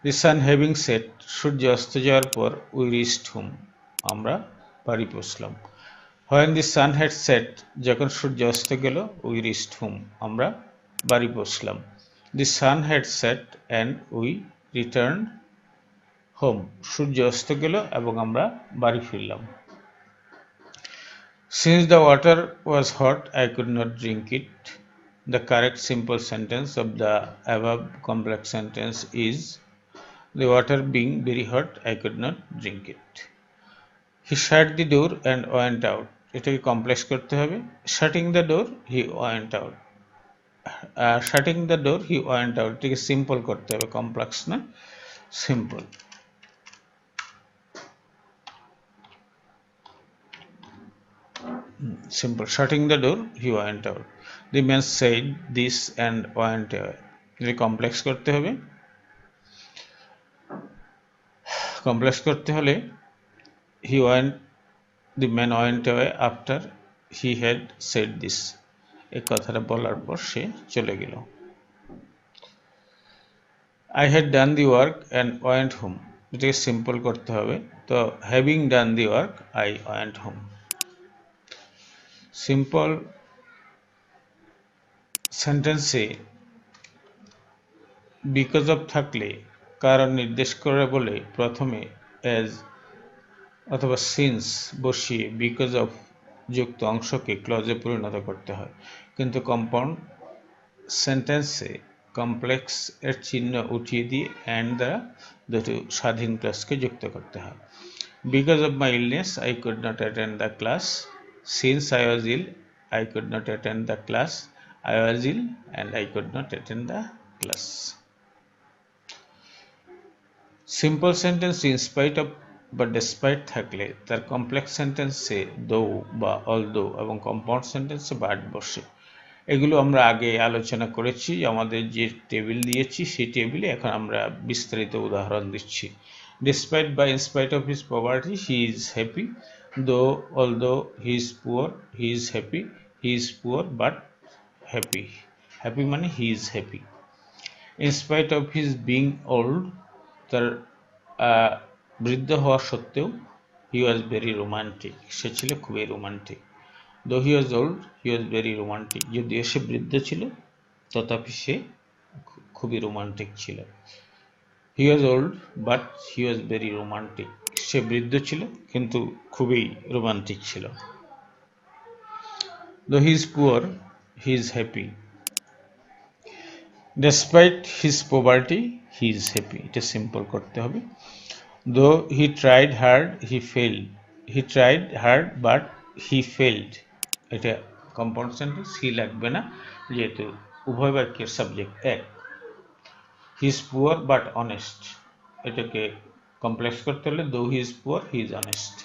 the sun having set, সূর্য অস্ত যাওয়ার পর, we reached home, আমরা বাড়ি পৌঁছলাম। when the sun had set, যখন সূর্য অস্ত গেল, we reached home, আমরা বাড়ি পৌঁছলাম। the sun had set and we returned home, সূর্য অস্ত গেল এবং আমরা বাড়ি ফিরলাম। since the water was hot, I could not drink it. The correct simple sentence of the above complex sentence is, the water being very hot, I could not drink it. He shut the door and went out. এটাকে complex করতে হবে। shutting the door, he went out. shutting the door, he went out, এটাকে simple করতে হবে, complex না, simple. simple. shutting the door, he went out. The man said this and went away. এটাকে complex করতে হবে। Complex করতে হলে the man went away after he had said this. এই কথাটা বলার পর সে চলে গেল। I had done the work and went home. এটাকে সিম্পল করতে হবে, তো having done the work, I went home. Simple সেন্টেন্সে বিকজ অফ থাকলে, কারণ নির্দেশ করে বলে, প্রথমে অ্যাজ অথবা সিন্স বসিয়ে বিকজ অফ যুক্ত অংশকে ক্লজে পরিণত করতে হয়। কিন্তু কম্পাউন্ড সেন্টেন্সে কমপ্লেক্স এর চিহ্ন উঠিয়ে দিয়ে অ্যান্ড দ্বারা দুটো স্বাধীন ক্লজকে যুক্ত করতে হয়। Because of my illness, I could not attend the class. Since I was ill, I could not attend the class. I was ill and I could not attend the class. Simple sentence in spite of বা despite থাকলে তার complex সেন্টেন্সে দো বা although এবং compound সেন্টেন্সে but বসে। এগুলো আমরা আগে আলোচনা করেছি, আমাদের যে টেবিল দিয়েছি সেই টেবিলে এখন আমরা বিস্তারিত উদাহরণ দিচ্ছি। ডিসপাইট বা in spite of his poverty, he is happy. Though although he is poor, he is happy. He is poor but happy, happy মানে he is happy. In spite of his being old, তার বৃদ্ধ হওয়া সত্ত্বেও, হি ওয়াজ ভেরি রোমান্টিক, সে ছিল খুবই romantic. Though he was old, he was very romantic, যদিও সে বৃদ্ধ ছিল তথাপি সে খুবই রোমান্টিক ছিল। He was old but he was very romantic, সে বৃদ্ধ ছিল কিন্তু খুবই রোমান্টিক ছিল। Though he is poor, he is happy. Despite his poverty, he is happy, এটা সিম্পল করতে হবে। Though he tried hard, he failed. He tried hard but he failed, এটা কম্পাউন্ড সেন্টেন্স, হি লাগবে না যেহেতু উভয় বাক্যের সাবজেক্ট এক। হি ইজ পুয়ার বাট অনেস্ট, এটাকে কমপ্লেক্স করতে হলে দো he is poor, he is honest.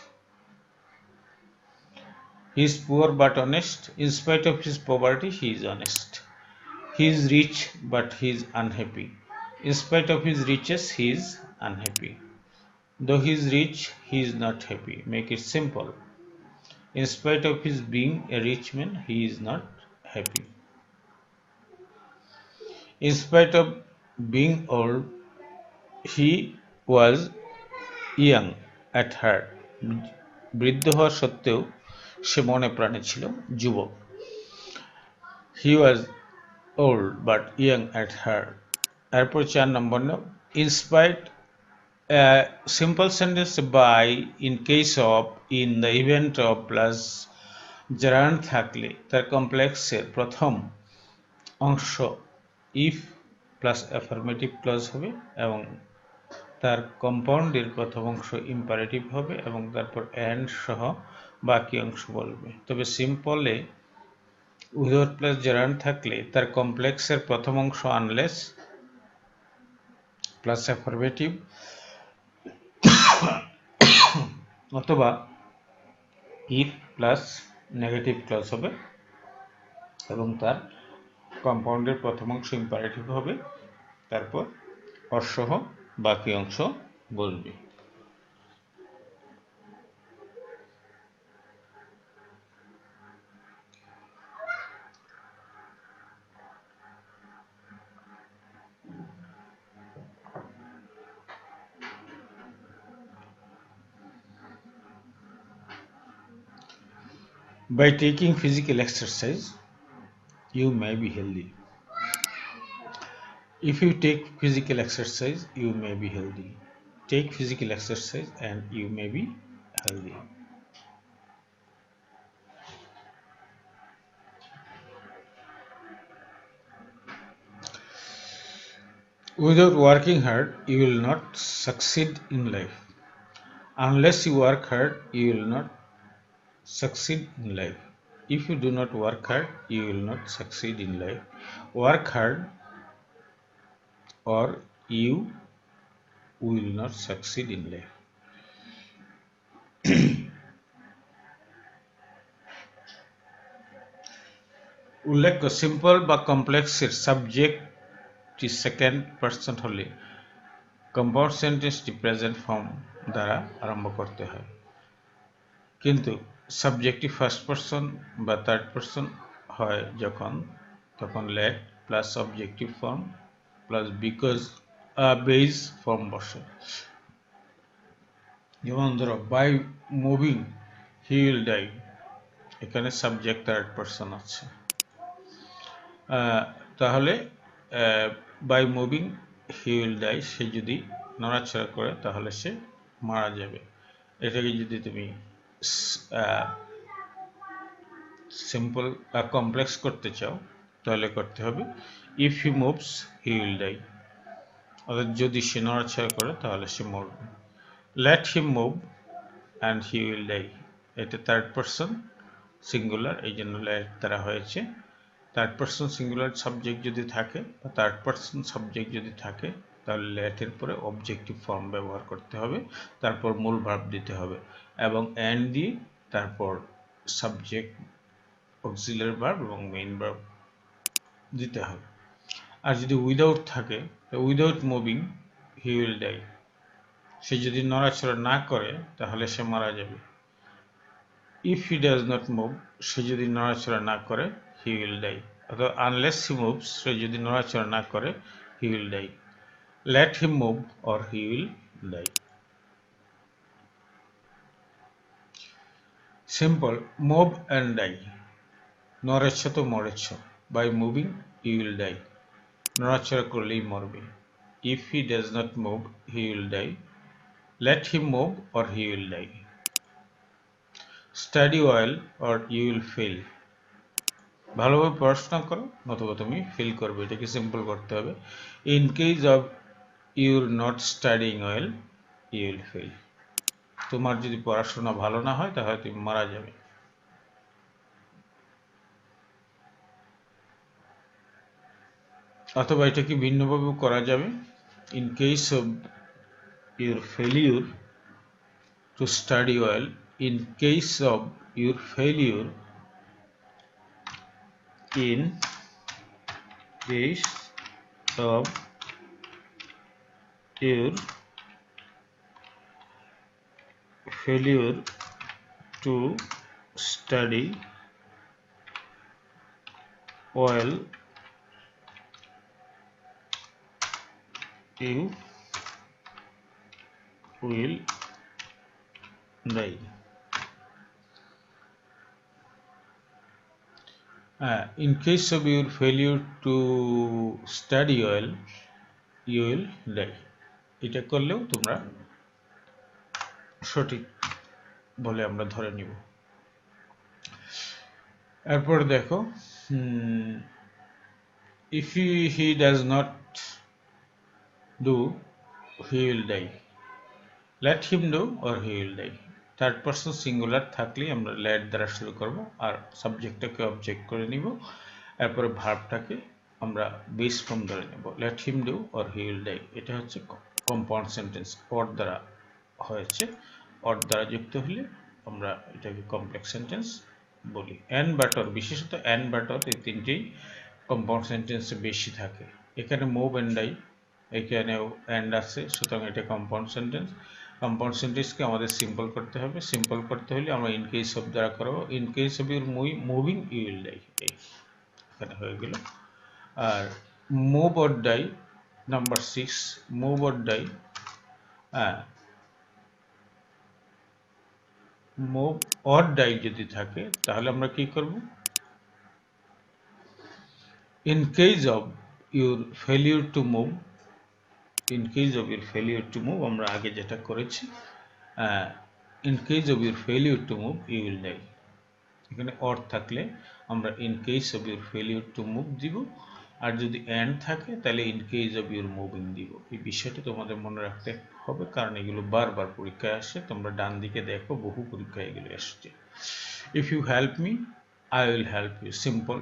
He is poor but honest, in spite of his poverty he is honest. He is rich but he is unhappy. In spite of his riches, he is unhappy. Though he is rich, he is not happy. Make it simple. In spite of his being a rich man, he is not happy. In spite of being old, he was young at heart. বৃদ্ধ হওয়া সত্ত্বেও সে মনে প্রাণে ছিল যুবক। He was old but young at heart. এরপর 4 নম্বর now, in spite simple sentence by, in case of, in the event of plus gerund থাকলে তার কমপ্লেক্সের প্রথম অংশ ইফ প্লাস অ্যাফার্মেটিভ ক্লজ হবে এবং তার কম্পাউন্ডের প্রথম অংশ ইম্পারেটিভ হবে এবং তারপর অ্যান্ড সহ বাকি অংশ বলবে। তবে সিম্পলে উইদাউট প্লাস জারান্ড থাকলে তার কমপ্লেক্সের প্রথম অংশ আনলেস প্লাস অ্যাফার্মেটিভ অথবা ইফ প্লাস নেগেটিভ ক্লজ হবে এবং তার কম্পাউন্ডের প্রথম অংশ ইম্পারেটিভ হবে, তারপর অর সহ বাকি অংশ বলবে। By taking physical exercise, you may be healthy. If you take physical exercise, you may be healthy. Take physical exercise and you may be healthy. Without working hard, you will not succeed in life. Unless you work hard, you will not succeed in life. If you do not work hard, you will not succeed in life. Work hard or you will not succeed in life. উল্লেখ্য, simple বা কমপ্লেক্সের সাবজেক্টটি second person হলে compound সেন্টেন্সটি present form দ্বারা আরম্ভ করতে হয়, কিন্তু সাবজেক্টটি ফার্স্ট পারসন বা থার্ড পারসন হয় তখন let plus objective form plus because base form বসে। যেমন ধরো, by moving he will die, এখানে সাবজেক্ট থার্ড পারসন আছে। তাহলে by moving he will die, সে যদি নড়াচড়া করে তাহলে সে মারা যাবে। এটাকে যদি তুমি সিম্পল বা কমপ্লেক্স করতে চাও তাহলে করতে হবে if he moves he will die, অর্থাৎ যদি সে নড়াচড়া করে তাহলে সে মরবে। Let him move and he will die, এটা থার্ড পারসন সিঙ্গুলার, এই জন্য লেট দ্বারা হয়েছে। থার্ড পারসন সিঙ্গুলার সাবজেক্ট যদি থাকে বা থার্ড পারসন সাবজেক্ট যদি থাকে তাহলে লেটের পরে অবজেক্টিভ ফর্ম ব্যবহার করতে হবে, তারপর মূল ভার্ব দিতে হবে এবং এন্ড দিয়ে তারপর সাবজেক্ট, অক্সিলারি ভার্ব এবং মেইন ভার্ব দিতে হবে। আর যদি উইদাউট থাকে, without moving he will die, সে যদি নড়াচড়া না করে তাহলে সে মারা যাবে। If he does not move, সে যদি নড়াচড়া না করে হি উইল ডাই, অর্থাৎ আনলেস হি মুভস, সে যদি নড়াচড়া না করে he will die. Let him move or he will die. Simple, move and die, নড়েছ তো মরেছ। By moving you will die, নড়াচড়া করলেই মরবে। If he does not move he will die. Let him move or he will die. Study well or you will fail, ভালোভাবে পড়াশোনা করো নতুবা তুমি ফেল করবে, এটাকে সিম্পল করতে হবে। In case of your not studying well you will fail, তোমার যদি পড়াশোনা ভালো না হয় তাহলে তুমি মারা যাবে। অথবা এটাকে ভিন্নভাবে করা যাবে, in case of your failure to study well, in case of your failure, in case of your failure to study well, you will die. In case of your failure to study well, you will die. এটা করলেও তোমরা সঠিক বলে আমরা ধরে নিব। এরপর দেখো, if he does not do, he will die. Let him do or he will die. Third person singular থাকলে আমরা লেট দ্বারা শুরু করব, আর সাবজেক্টটাকে অবজেক্ট করে নিব, এরপরে ভার্বটাকে আমরা বেস ফর্ম ধরে নেব, let him do or he will die. এটা হচ্ছে কম্পাউন্ড সেন্টেন্স, অর দ্বারা হয়েছে, অর দ্বারা যুক্ত হলে আমরা এটাকে কমপ্লেক্স সেন্টেন্স বলি। অ্যান্ড বাট অর, বিশেষত অ্যান্ড বাট অর এই তিনটেই কম্পাউন্ড সেন্টেন্সে বেশি থাকে। এখানে মুভ অ্যান্ড ডাই, এখানেও অ্যান্ড আছে, সুতরাং এটা কম্পাউন্ড সেন্টেন্স। কম্পাউন্ড সেন্টেন্সকে আমাদের সিম্পল করতে হবে, সিম্পল করতে হলে আমরা ইন কেস অফ দ্বারা করবো, in case of your moving you will die, এই এখানে হয়ে গেল। আর move or die, number 6, move or die, move or die যদি থাকে তাহলে আমরা কি করব, in case of your failure to move, in case of your failure to move আমরা আগে যেটা করেছি, in case of your failure to move you will die. এখানে অর থাকলে আমরা in case of your failure to move দিব, আর যদি and থাকে তাহলে in case of your moving দিব। এই বিষয়টা তোমাদের মনে রাখতে হবে, কারণ এগুলো বারবার পরীক্ষায় আসে। তোমরা ডান দিকে দেখো, বহু পরীক্ষায় এগুলো আসছে। If you help me I will help you, simple.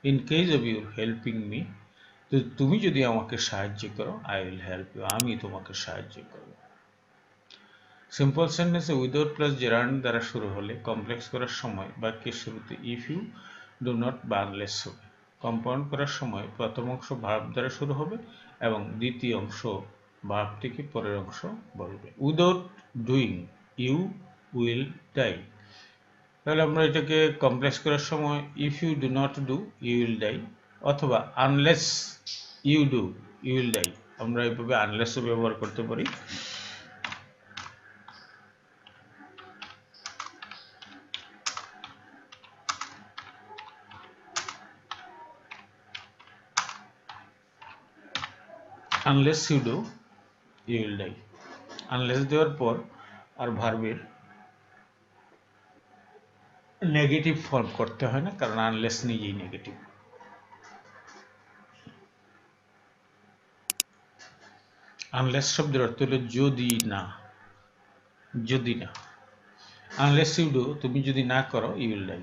In case of your helping me, তো তুমি যদি আমাকে সাহায্য করো, আই উইল হেল্প ইউ, আমি তোমাকে সাহায্য করব। সিম্পল সেন্টেন্সে উইদাউট প্লাস জেরান্ড দ্বারা শুরু হলে কমপ্লেক্স করার সময় বাক্যের শুরুতে ইফ ইউ ডু নট বা আনলেস হবে। কম্পাউন্ড করার সময় প্রথম অংশ ভার্ব দ্বারা শুরু হবে এবং দ্বিতীয় অংশ ভার্ব থেকে পরের অংশ বলবে। Without doing you will die, তাহলে আমরা এটাকে কমপ্লেক্স করার সময় if you do not do you will die, অথবা unless you do you will die, আমরা এইভাবে আনলেসও ব্যবহার করতে পারি। Unless you do you will die, unless দেওয়ার পর আর ভার্বের নেগেটিভ ফর্ম করতে হয় না, কারণ আনলেস নিজেই নেগেটিভ। আনলেস শব্দের অর্থ হলো যদি না, যদি না। আনলেস ইউ ডু, তুমি যদি না করো, you will die,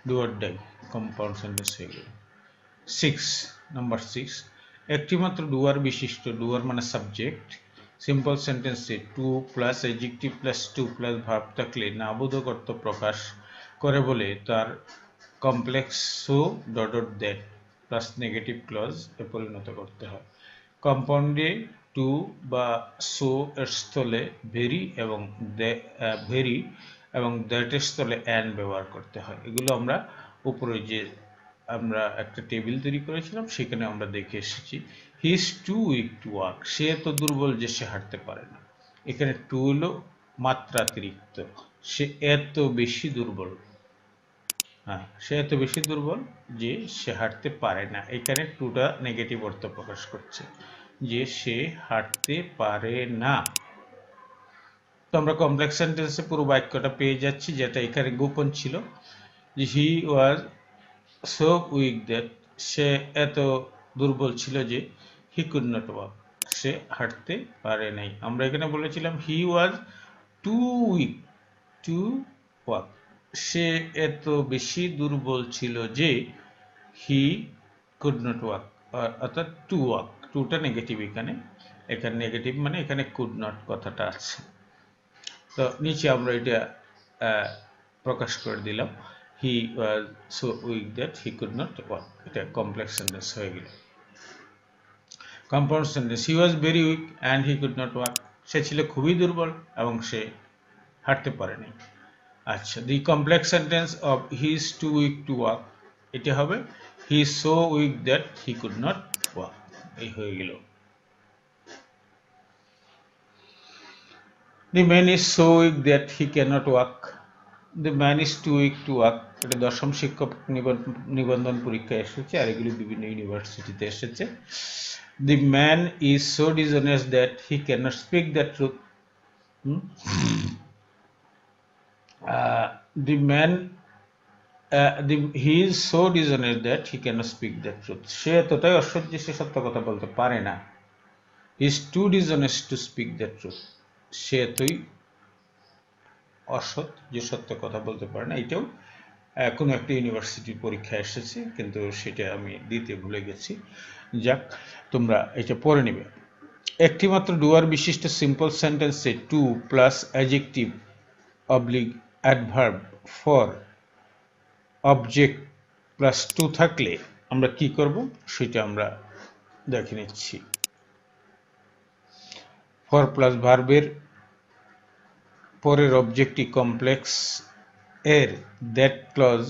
do or die, compound sentence হয়ে গেল। 6, নাম্বার 6, একটি মাত্র ডুয়ার বিশিষ্ট, ডুয়ার মানে সাবজেক্ট, সিম্পল সেন্টেন্সে too plus adjective plus to plus verb থাকলে নাবোধক অর্থ প্রকাশ করে বলে তার কমপ্লেক্সো dot dot that plus negative clause এ পরিণত করতে হয়। কম্পাউন্ডে টু বা সো এর স্থলে ভেরি এবং ভেরি এবং দ্যাটের স্থলে অ্যান্ড ব্যবহার করতে হয়। এগুলো আমরা উপরে যে আমরা একটা টেবিল তৈরি করেছিলাম সেখানে আমরা দেখে এসেছি। He is too weak to walk, সে এত দুর্বল যে সে হাঁটতে পারে না। এখানে টু হলো মাত্রাতিরিক্ত, সে এত বেশি দুর্বল, হ্যাঁ সে এত বেশি দুর্বল যে সে হাঁটতে পারে না। এখানে টুটা নেগেটিভ অর্থ প্রকাশ করছে যে সে হাঁটতে পারে না। তো আমরা কমপ্লেক্স সেন্টেন্সে পুরো বাক্যটা পেয়ে যাচ্ছি, যেটা এখানে গোপন ছিল, যে হি ওয়াজ সো উইক দ্যাট, সে এত দুর্বল ছিল যে হি কুড নট ওয়াক, সে হাঁটতে পারে নাই। আমরা এখানে বলেছিলাম হি ওয়াজ টু উইক টু ওয়াক, সে এত বেশি দুর্বল ছিল যে হি কুড নট ওয়াক, অর্থাৎ টু ওয়াক, টুটা নেগেটিভ, এখানে এখানে নেগেটিভ মানে এখানে কুড নট কথাটা আছে। তো নিচে আমরা এটা প্রকাশ করে দিলাম, he was so weak that he could not walk, এটা কমপ্লেক্স সেন্টেন্স হয়ে গেল। Compound sentence, he was very weak and he could not walk, সে ছিল খুবই দুর্বল এবং সে হাঁটতে পারেনি। আচ্ছা, the complex sentence of he is too weak to walk, এটা হবে he is so weak that he could not walk, এই হয়ে গেল। The man is so weak that he cannot walk, the man is too weak to work, এটা দশম শিক্ষক নিবন্ধন পরীক্ষায় এসেছে, আর এগুলি বিভিন্ন ইউনিভার্সিটিতে এসেছে। The man is so dishonest that he cannot speak the truth. He is so dishonest that he cannot speak the truth. সে এতটাই অসহ্য, সে সত্য কথা বলতে পারে না। He is too dishonest to speak the truth. সে এতই অসৎ যে সত্য কথা বলতে পারে না। এটাও কোনো একটা ইউনিভার্সিটির পরীক্ষা এসেছে, কিন্তু সেটা আমি দিতে ভুলে গেছি। যাক, তোমরা এটা পড়ে নেবে। একটি মাত্র ডুয়ার বিশিষ্ট সিম্পল সেন্টেন্সে too plus adjective oblique adverb for object plus to থাকলে আমরা কি করব সেটা আমরা দেখে নিচ্ছি। ফর প্লাস ভার্বের পরের অবজেক্টটি কমপ্লেক্স এর দ্যাট ক্লজ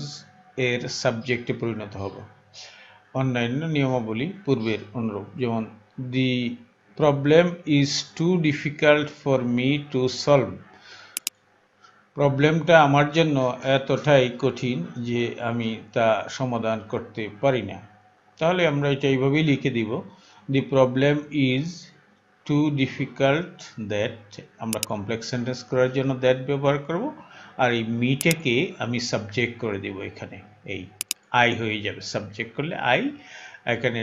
এর সাবজেক্টে পরিণত হবে। অন্যান্য নিয়মাবলী পূর্বের অনুরূপ, যেমন the problem is too difficult for me to solve. প্রবলেমটা আমার জন্য এতটাই কঠিন যে আমি তা সমাধান করতে পারি না। তাহলে আমরা এটা এইভাবেই লিখে দিব, the problem is too difficult that, আমরা কমপ্লেক্স সেন্টেন্স করার জন্য দ্যাট ব্যবহার করব, আর এই মিটাকে আমি সাবজেক্ট করে দেব, এখানে এই আই হয়ে যাবে, সাবজেক্ট করলে আই। এখানে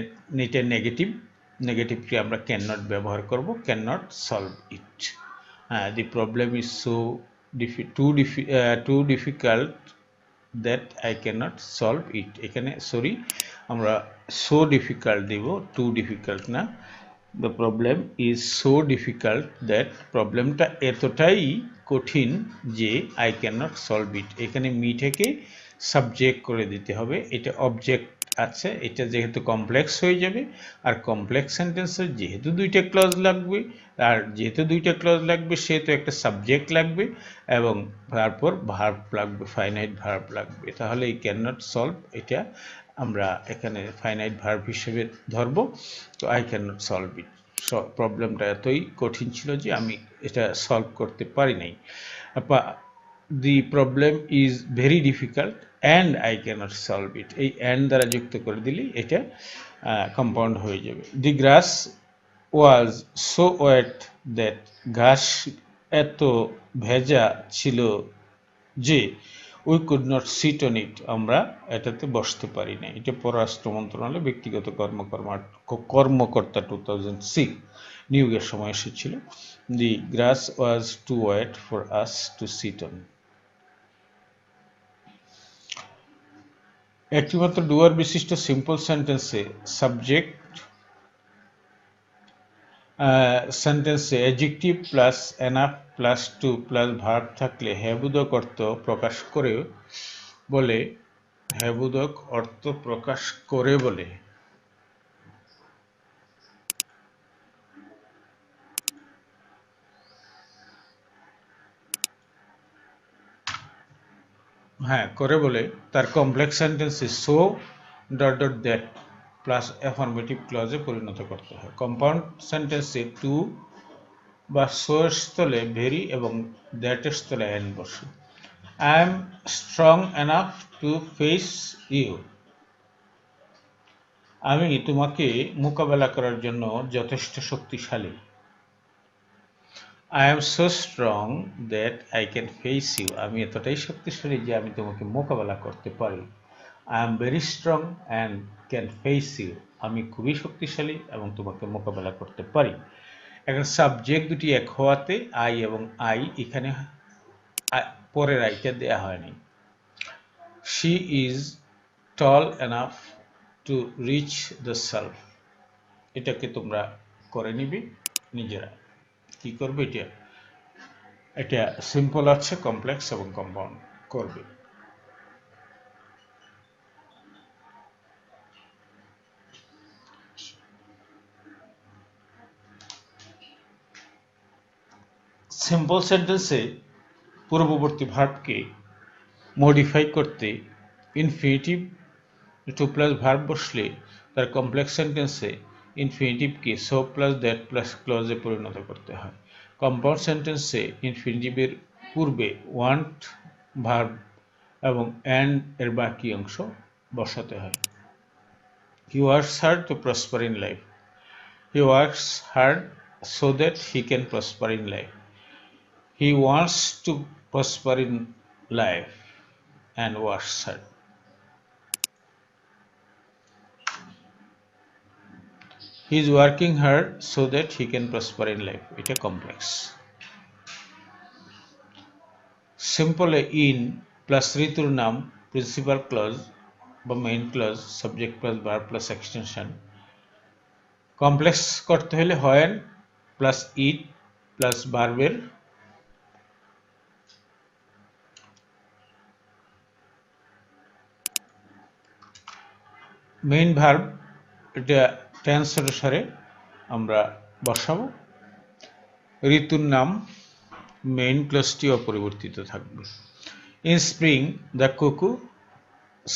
এটা নেগেটিভকে আমরা ক্যান নট ব্যবহার করব, can not solve it. The problem is so too difficult that I cannot solve it। এখানে সরি, আমরা so difficult দেব, too difficult না। The problem is so difficult that, প্রবলেমটা এতটাই কঠিন যে I cannot solve it। এখানে মি থেকে subject করে দিতে হবে, এটা অবজেক্ট আছে, এটা যেহেতু কমপ্লেক্স হয়ে যাবে, আর কমপ্লেক্স সেন্টেন্সের যেহেতু দুইটা ক্লজ লাগবে, আর যেহেতু দুইটা ক্লজ লাগবে সেহেতু একটা সাবজেক্ট লাগবে, এবং তারপর ভার্ব লাগবে, ফাইনাইট ভার্ব লাগবে। তাহলে এই ক্যান নট সলভ, এটা আমরা এখানে ফাইনাইট ভার্ব হিসেবে ধরব। তো I can not solve it, প্রবলেমটা এতই কঠিন ছিল যে আমি এটা সলভ করতে পারি নাই। দি problem is very difficult and I cannot solve it, এই অ্যান্ড দ্বারা যুক্ত করে দিলেই এটা কম্পাউন্ড হয়ে যাবে। দি grass was so wait that, ঘাস এত ভেজা ছিল যে we could not sit on it, আমরা এটাতে বসতে পারি না। এটা পররাষ্ট্র মন্ত্রণালয় ব্যক্তিগত কর্মকর্তা 2006 নিয়োগের সময় এসেছিল। The grass was too wet for us to sit on. একটিমাত্র ডুয়ার বিশিষ্ট সিম্পল সেন্টেন্সে সাবজেক্ট সেন্টেন্সে adjective plus enough plus to plus verb থাকলে হ্যাবোধক অর্থ প্রকাশ করে বলে, হ্যাবোধক অর্থ প্রকাশ করে বলে করে বলে তার কমপ্লেক্স সেন্টেন্সে so dot dot that plus affirmative ক্লজে পরিণত করতে হয়। কম্পাউন্ড সেন্টেন্সে টু বা সো এর স্থলে ভেরি এবং দ্যাটের স্থলে অ্যান বসে। I am strong enough to face you, আমি তোমাকে মোকাবেলা করার জন্য যথেষ্ট শক্তিশালী। I am so strong that I can face you, আমি এতটাই শক্তিশালী যে আমি তোমাকে মোকাবেলা করতে পারি। I am very strong and can face you, আমি খুবই শক্তিশালী এবং তোমাকে মোকাবেলা করতে পারি। এখন সাবজেক্ট দুটি এক হওয়াতে আই এবং আই এখানে পরের আইটা দেয়া হয়নি। She is tall enough to reach the shelf, এটাকে তোমরা করে নিবে নিজেরা। কি করবে, এটা সিম্পল আছে, কমপ্লেক্স এবং কম্পাউন্ড করবে। সিম্পল সেন্টেন্সে পূর্ববর্তী ভার্বকে মডিফাই করতে ইনফিনিটিভ টু প্লাস ভার্ব বসলে তার কমপ্লেক্স সেন্টেন্সে ইনফিনিটিভকে সো প্লাস দ্যাট প্লাস ক্লজে পরিণত করতে হয়। কম্পাউন্ড সেন্টেন্সে ইনফিনিটিভের পূর্বে ওয়ান্ট ভার্ব এবং অ্যান্ড এর বাকি অংশ বসাতে হয়। He works hard to prosper in life. He works hard so that he can prosper in life. He wants to prosper in life and works hard. He is working hard so that he can prosper in life. এটা complex. Simple in plus ঋতুর নাম principal clause বা main clause subject plus verb plus extension. Complex করতে হলে when plus it plus verb-এর main verb এটা tense অনুসারে আমরা বসাবো। ঋতুর নাম মেইন ক্লজটি অপরিবর্তিত থাকবে। In spring the cuckoo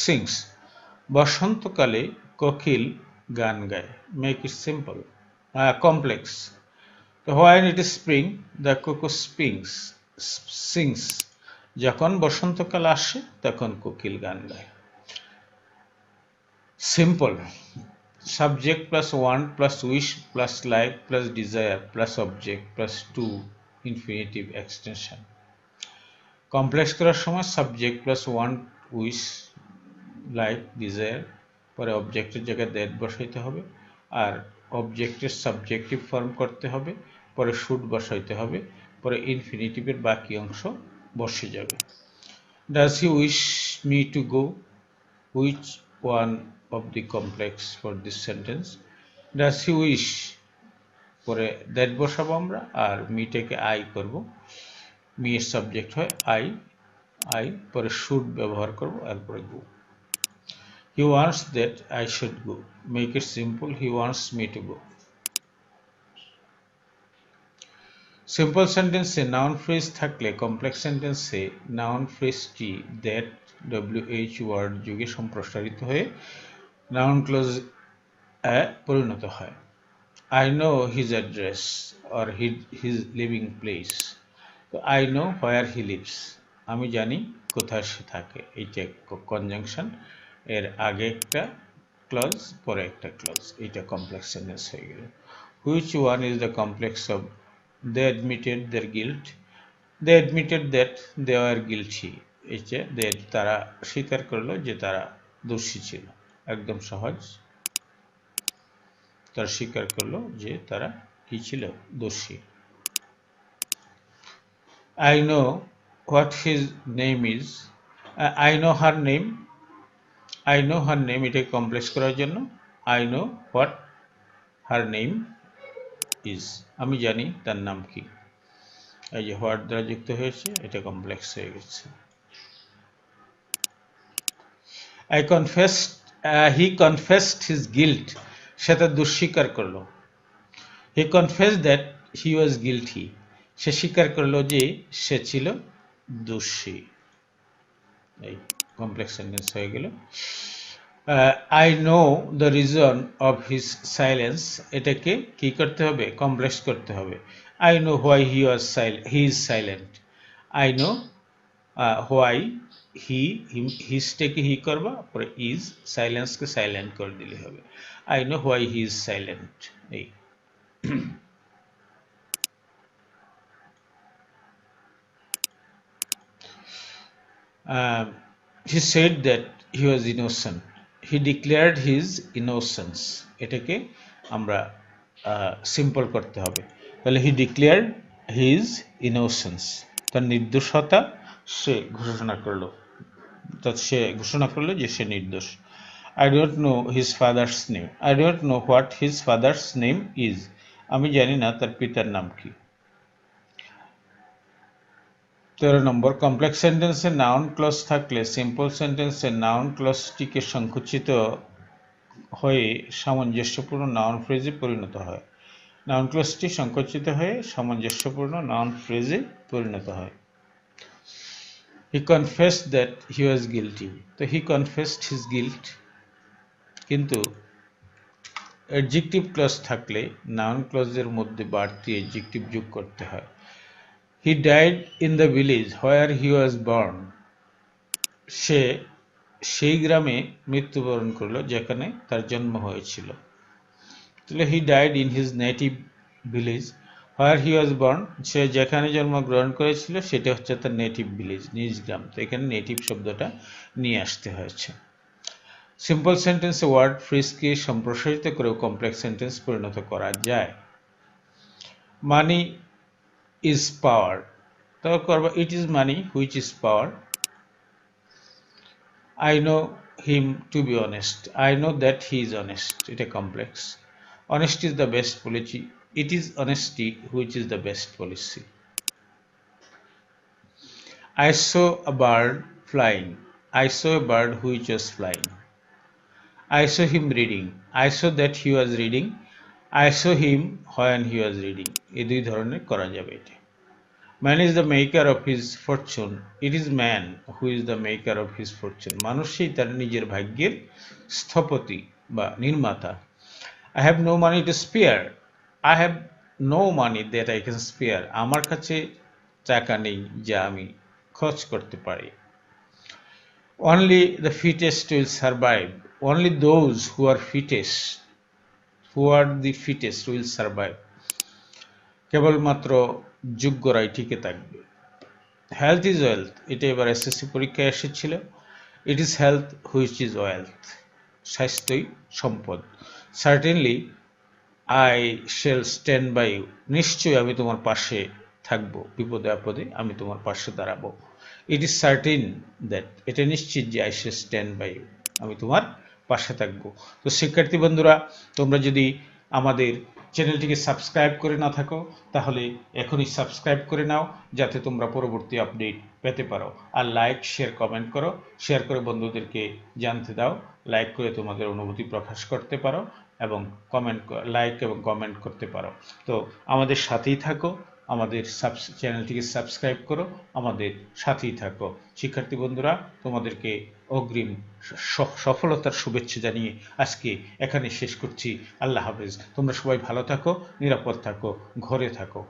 sings. বসন্তকালে কোকিল গান গায়। Make it simple complex. When it is spring the cuckoo sings. যখন বসন্তকাল আসে তখন কোকিল গান গায়। Simple subject plus want plus wish plus like plus desire plus object plus to infinitive extension. Complex করার সময় subject plus want wish like desire পরে অবজেক্টের জায়গায় দ্যাট বসাইতে হবে আর অবজেক্টের সাবজেক্টিভ ফর্ম করতে হবে পরে শুড বসাইতে হবে পরে ইনফিনিটিভের বাকি অংশ বসে যাবে। Does he wish me to go? Which one of the complex for this sentence? Does he wish? পরে that বসাবো আমরা আর মিটাকে I করব। মি এর সাবজেক্ট হয় I পরে should ব্যবহার করব এরপরে go. He wants that I should go. Make it simple. He wants me to go. Simple সেন্টেন্সে নাউন ফ্রেজ থাকলে কমপ্লেক্স সেন্টেন্সে নাউন ফ্রেজটি দ্যাট WH ওয়ার্ড যুগে সম্প্রসারিত হয়ে নাউন ক্লোজ এ পরিণত হয়। I know his address or his living place. তো I know where he lives. আমি জানি কোথায় সে থাকে। এইটা কনজাংশন এর আগে একটা ক্লজ পরে একটা ক্লজ। এইটা কমপ্লেক্স সেন্টেন্স হয়ে গেল। Which one is the complex of they admitted their guilt? They admitted that they were guilty. এইটা তারা স্বীকার করলো যে তারা দোষী ছিল। একদম সহজ। তারা স্বীকার করলো যে তারা কি ছিল দোষী। I know what his name is. I know her name. I know her name. এটা কমপ্লেক্স করার জন্য I know what her name is. আমি জানি তার নাম কি। এই যে হোয়াট দ্বারা যুক্ত হয়েছে এটা কমপ্লেক্স হয়ে গেছে। He confessed his guilt. সে তার দোষ স্বীকার করলো। He confessed that he was guilty. সে স্বীকার করলো যে সে ছিল দোষী। এই কমপ্লেক্স সেন্টেন্স হয়ে গেল। I know the reason of his silence. এটাকে কি করতে হবে কমপ্লেক্স করতে হবে। I know why he is silent. I know why হিসটাকে হি করবা পরে is সাইলেন্সকে সাইলেন্ট করে দিলে হবে। I know why he is silent. এই he said that he was innocent. He declared his innocence. এটাকে আমরা সিম্পল করতে হবে। তাহলে he declared his innocence. তার নির্দোষতা সে ঘোষণা করলো। সে ঘোষণা করলো যে সে নির্দোষ। I don't know his father's name. I don't know what his father's name is. আমি জানি না তার পিতার নাম কি। 13 নম্বর কমপ্লেক্স সেন্টেন্সে নাউন ক্লজ থাকলে সিম্পল সেন্টেন্সে নাউন ক্লজটিকে সংকুচিত হয়ে সামঞ্জস্যপূর্ণ নাউন ফ্রেজে পরিণত হয়। নাউন ক্লজটি সংকুচিত হয়ে সামঞ্জস্যপূর্ণ নাউন ফ্রেজে পরিণত হয়। He confessed that he was guilty. তো he confessed his guilt. কিন্তু অ্যাডজেক্টিভ ক্লজ থাকলে নাউন ক্লজের মধ্যে বাড়তি অ্যাডজেক্টিভ যোগ করতে হয়। He died in the village where he was born. সে সেই গ্রামে মৃত্যুবরণ করলো যেখানে তার জন্ম হয়েছিল। তাহলে he died in his native village where he was born. সে যেখানে জন্মগ্রহণ করেছিল সেটা হচ্ছে তার নেটিভ ভিলেজ, নিজ গ্রাম। তো এখানে নেটিভ শব্দটা নিয়ে আসতে হয়েছে। সিম্পল সেন্টেন্সে ওয়ার্ড ফ্রেজকে সম্প্রসারিত করেও কমপ্লেক্স সেন্টেন্স পরিণত করা যায়। মানি ইজ পাওয়ার, তবে করবো it is money which is power. I know him to be honest. I know that he is honest. It is complex. Honesty is the best policy. It is honesty which is the best policy. I saw a bird flying. I saw a bird which was flying. I saw him reading. I saw that he was reading. I saw him when he was reading. এই দুই ধরনের করা যাবে এটা। Man is the maker of his fortune. It is man who is the maker of his fortune. মানুষই তার নিজের ভাগ্যের স্থপতি বা নির্মাতা। I have no money to spare. I have no money that I can spare. আমার কাছে টাকা নেই যা আমি খরচ করতে পারি। Only the fittest will survive. Only those who are the fittest will survive. কেবলমাত্র যোগ্যরাই টিকে থাকবে। হেলথ ইজ ওয়েলথ, এটা এবার এসএসসি পরীক্ষায় এসেছিল। It is health which is wealth, স্বাস্থ্যই সম্পদ। Certainly I shall stand by you, নিশ্চয়ই আমি তোমার পাশে থাকবো, বিপদে আপদে আমি তোমার পাশে দাঁড়াবো। ইট ইজ সার্টেন দ্যাট, এটা নিশ্চিত যে I shall stand by you, আমি তোমার পাশে থাকবো। তো শিক্ষার্থী বন্ধুরা, তোমরা যদি আমাদের চ্যানেলটিকে সাবস্ক্রাইব করে না থাকো তাহলে এখনই সাবস্ক্রাইব করে নাও, যাতে তোমরা পরবর্তী আপডেট পেতে পারো। আর লাইক শেয়ার কমেন্ট করো, শেয়ার করে বন্ধুদেরকে জানতে দাও, লাইক করে তোমাদের অনুভূতি প্রকাশ করতে পারো এবং লাইক এবং কমেন্ট করতে পারো। তো আমাদের সাথেই থাকো, আমাদের চ্যানেলটিকে সাবস্ক্রাইব করো, আমাদের সাথেই থাকো। শিক্ষার্থী বন্ধুরা, তোমাদেরকে অগ্রিম সফলতার শুভেচ্ছা জানিয়ে আজকে এখানে শেষ করছি। আল্লাহ হাফেজ। তোমরা সবাই ভালো থাকো, নিরাপদ থাকো, ঘরে থাকো।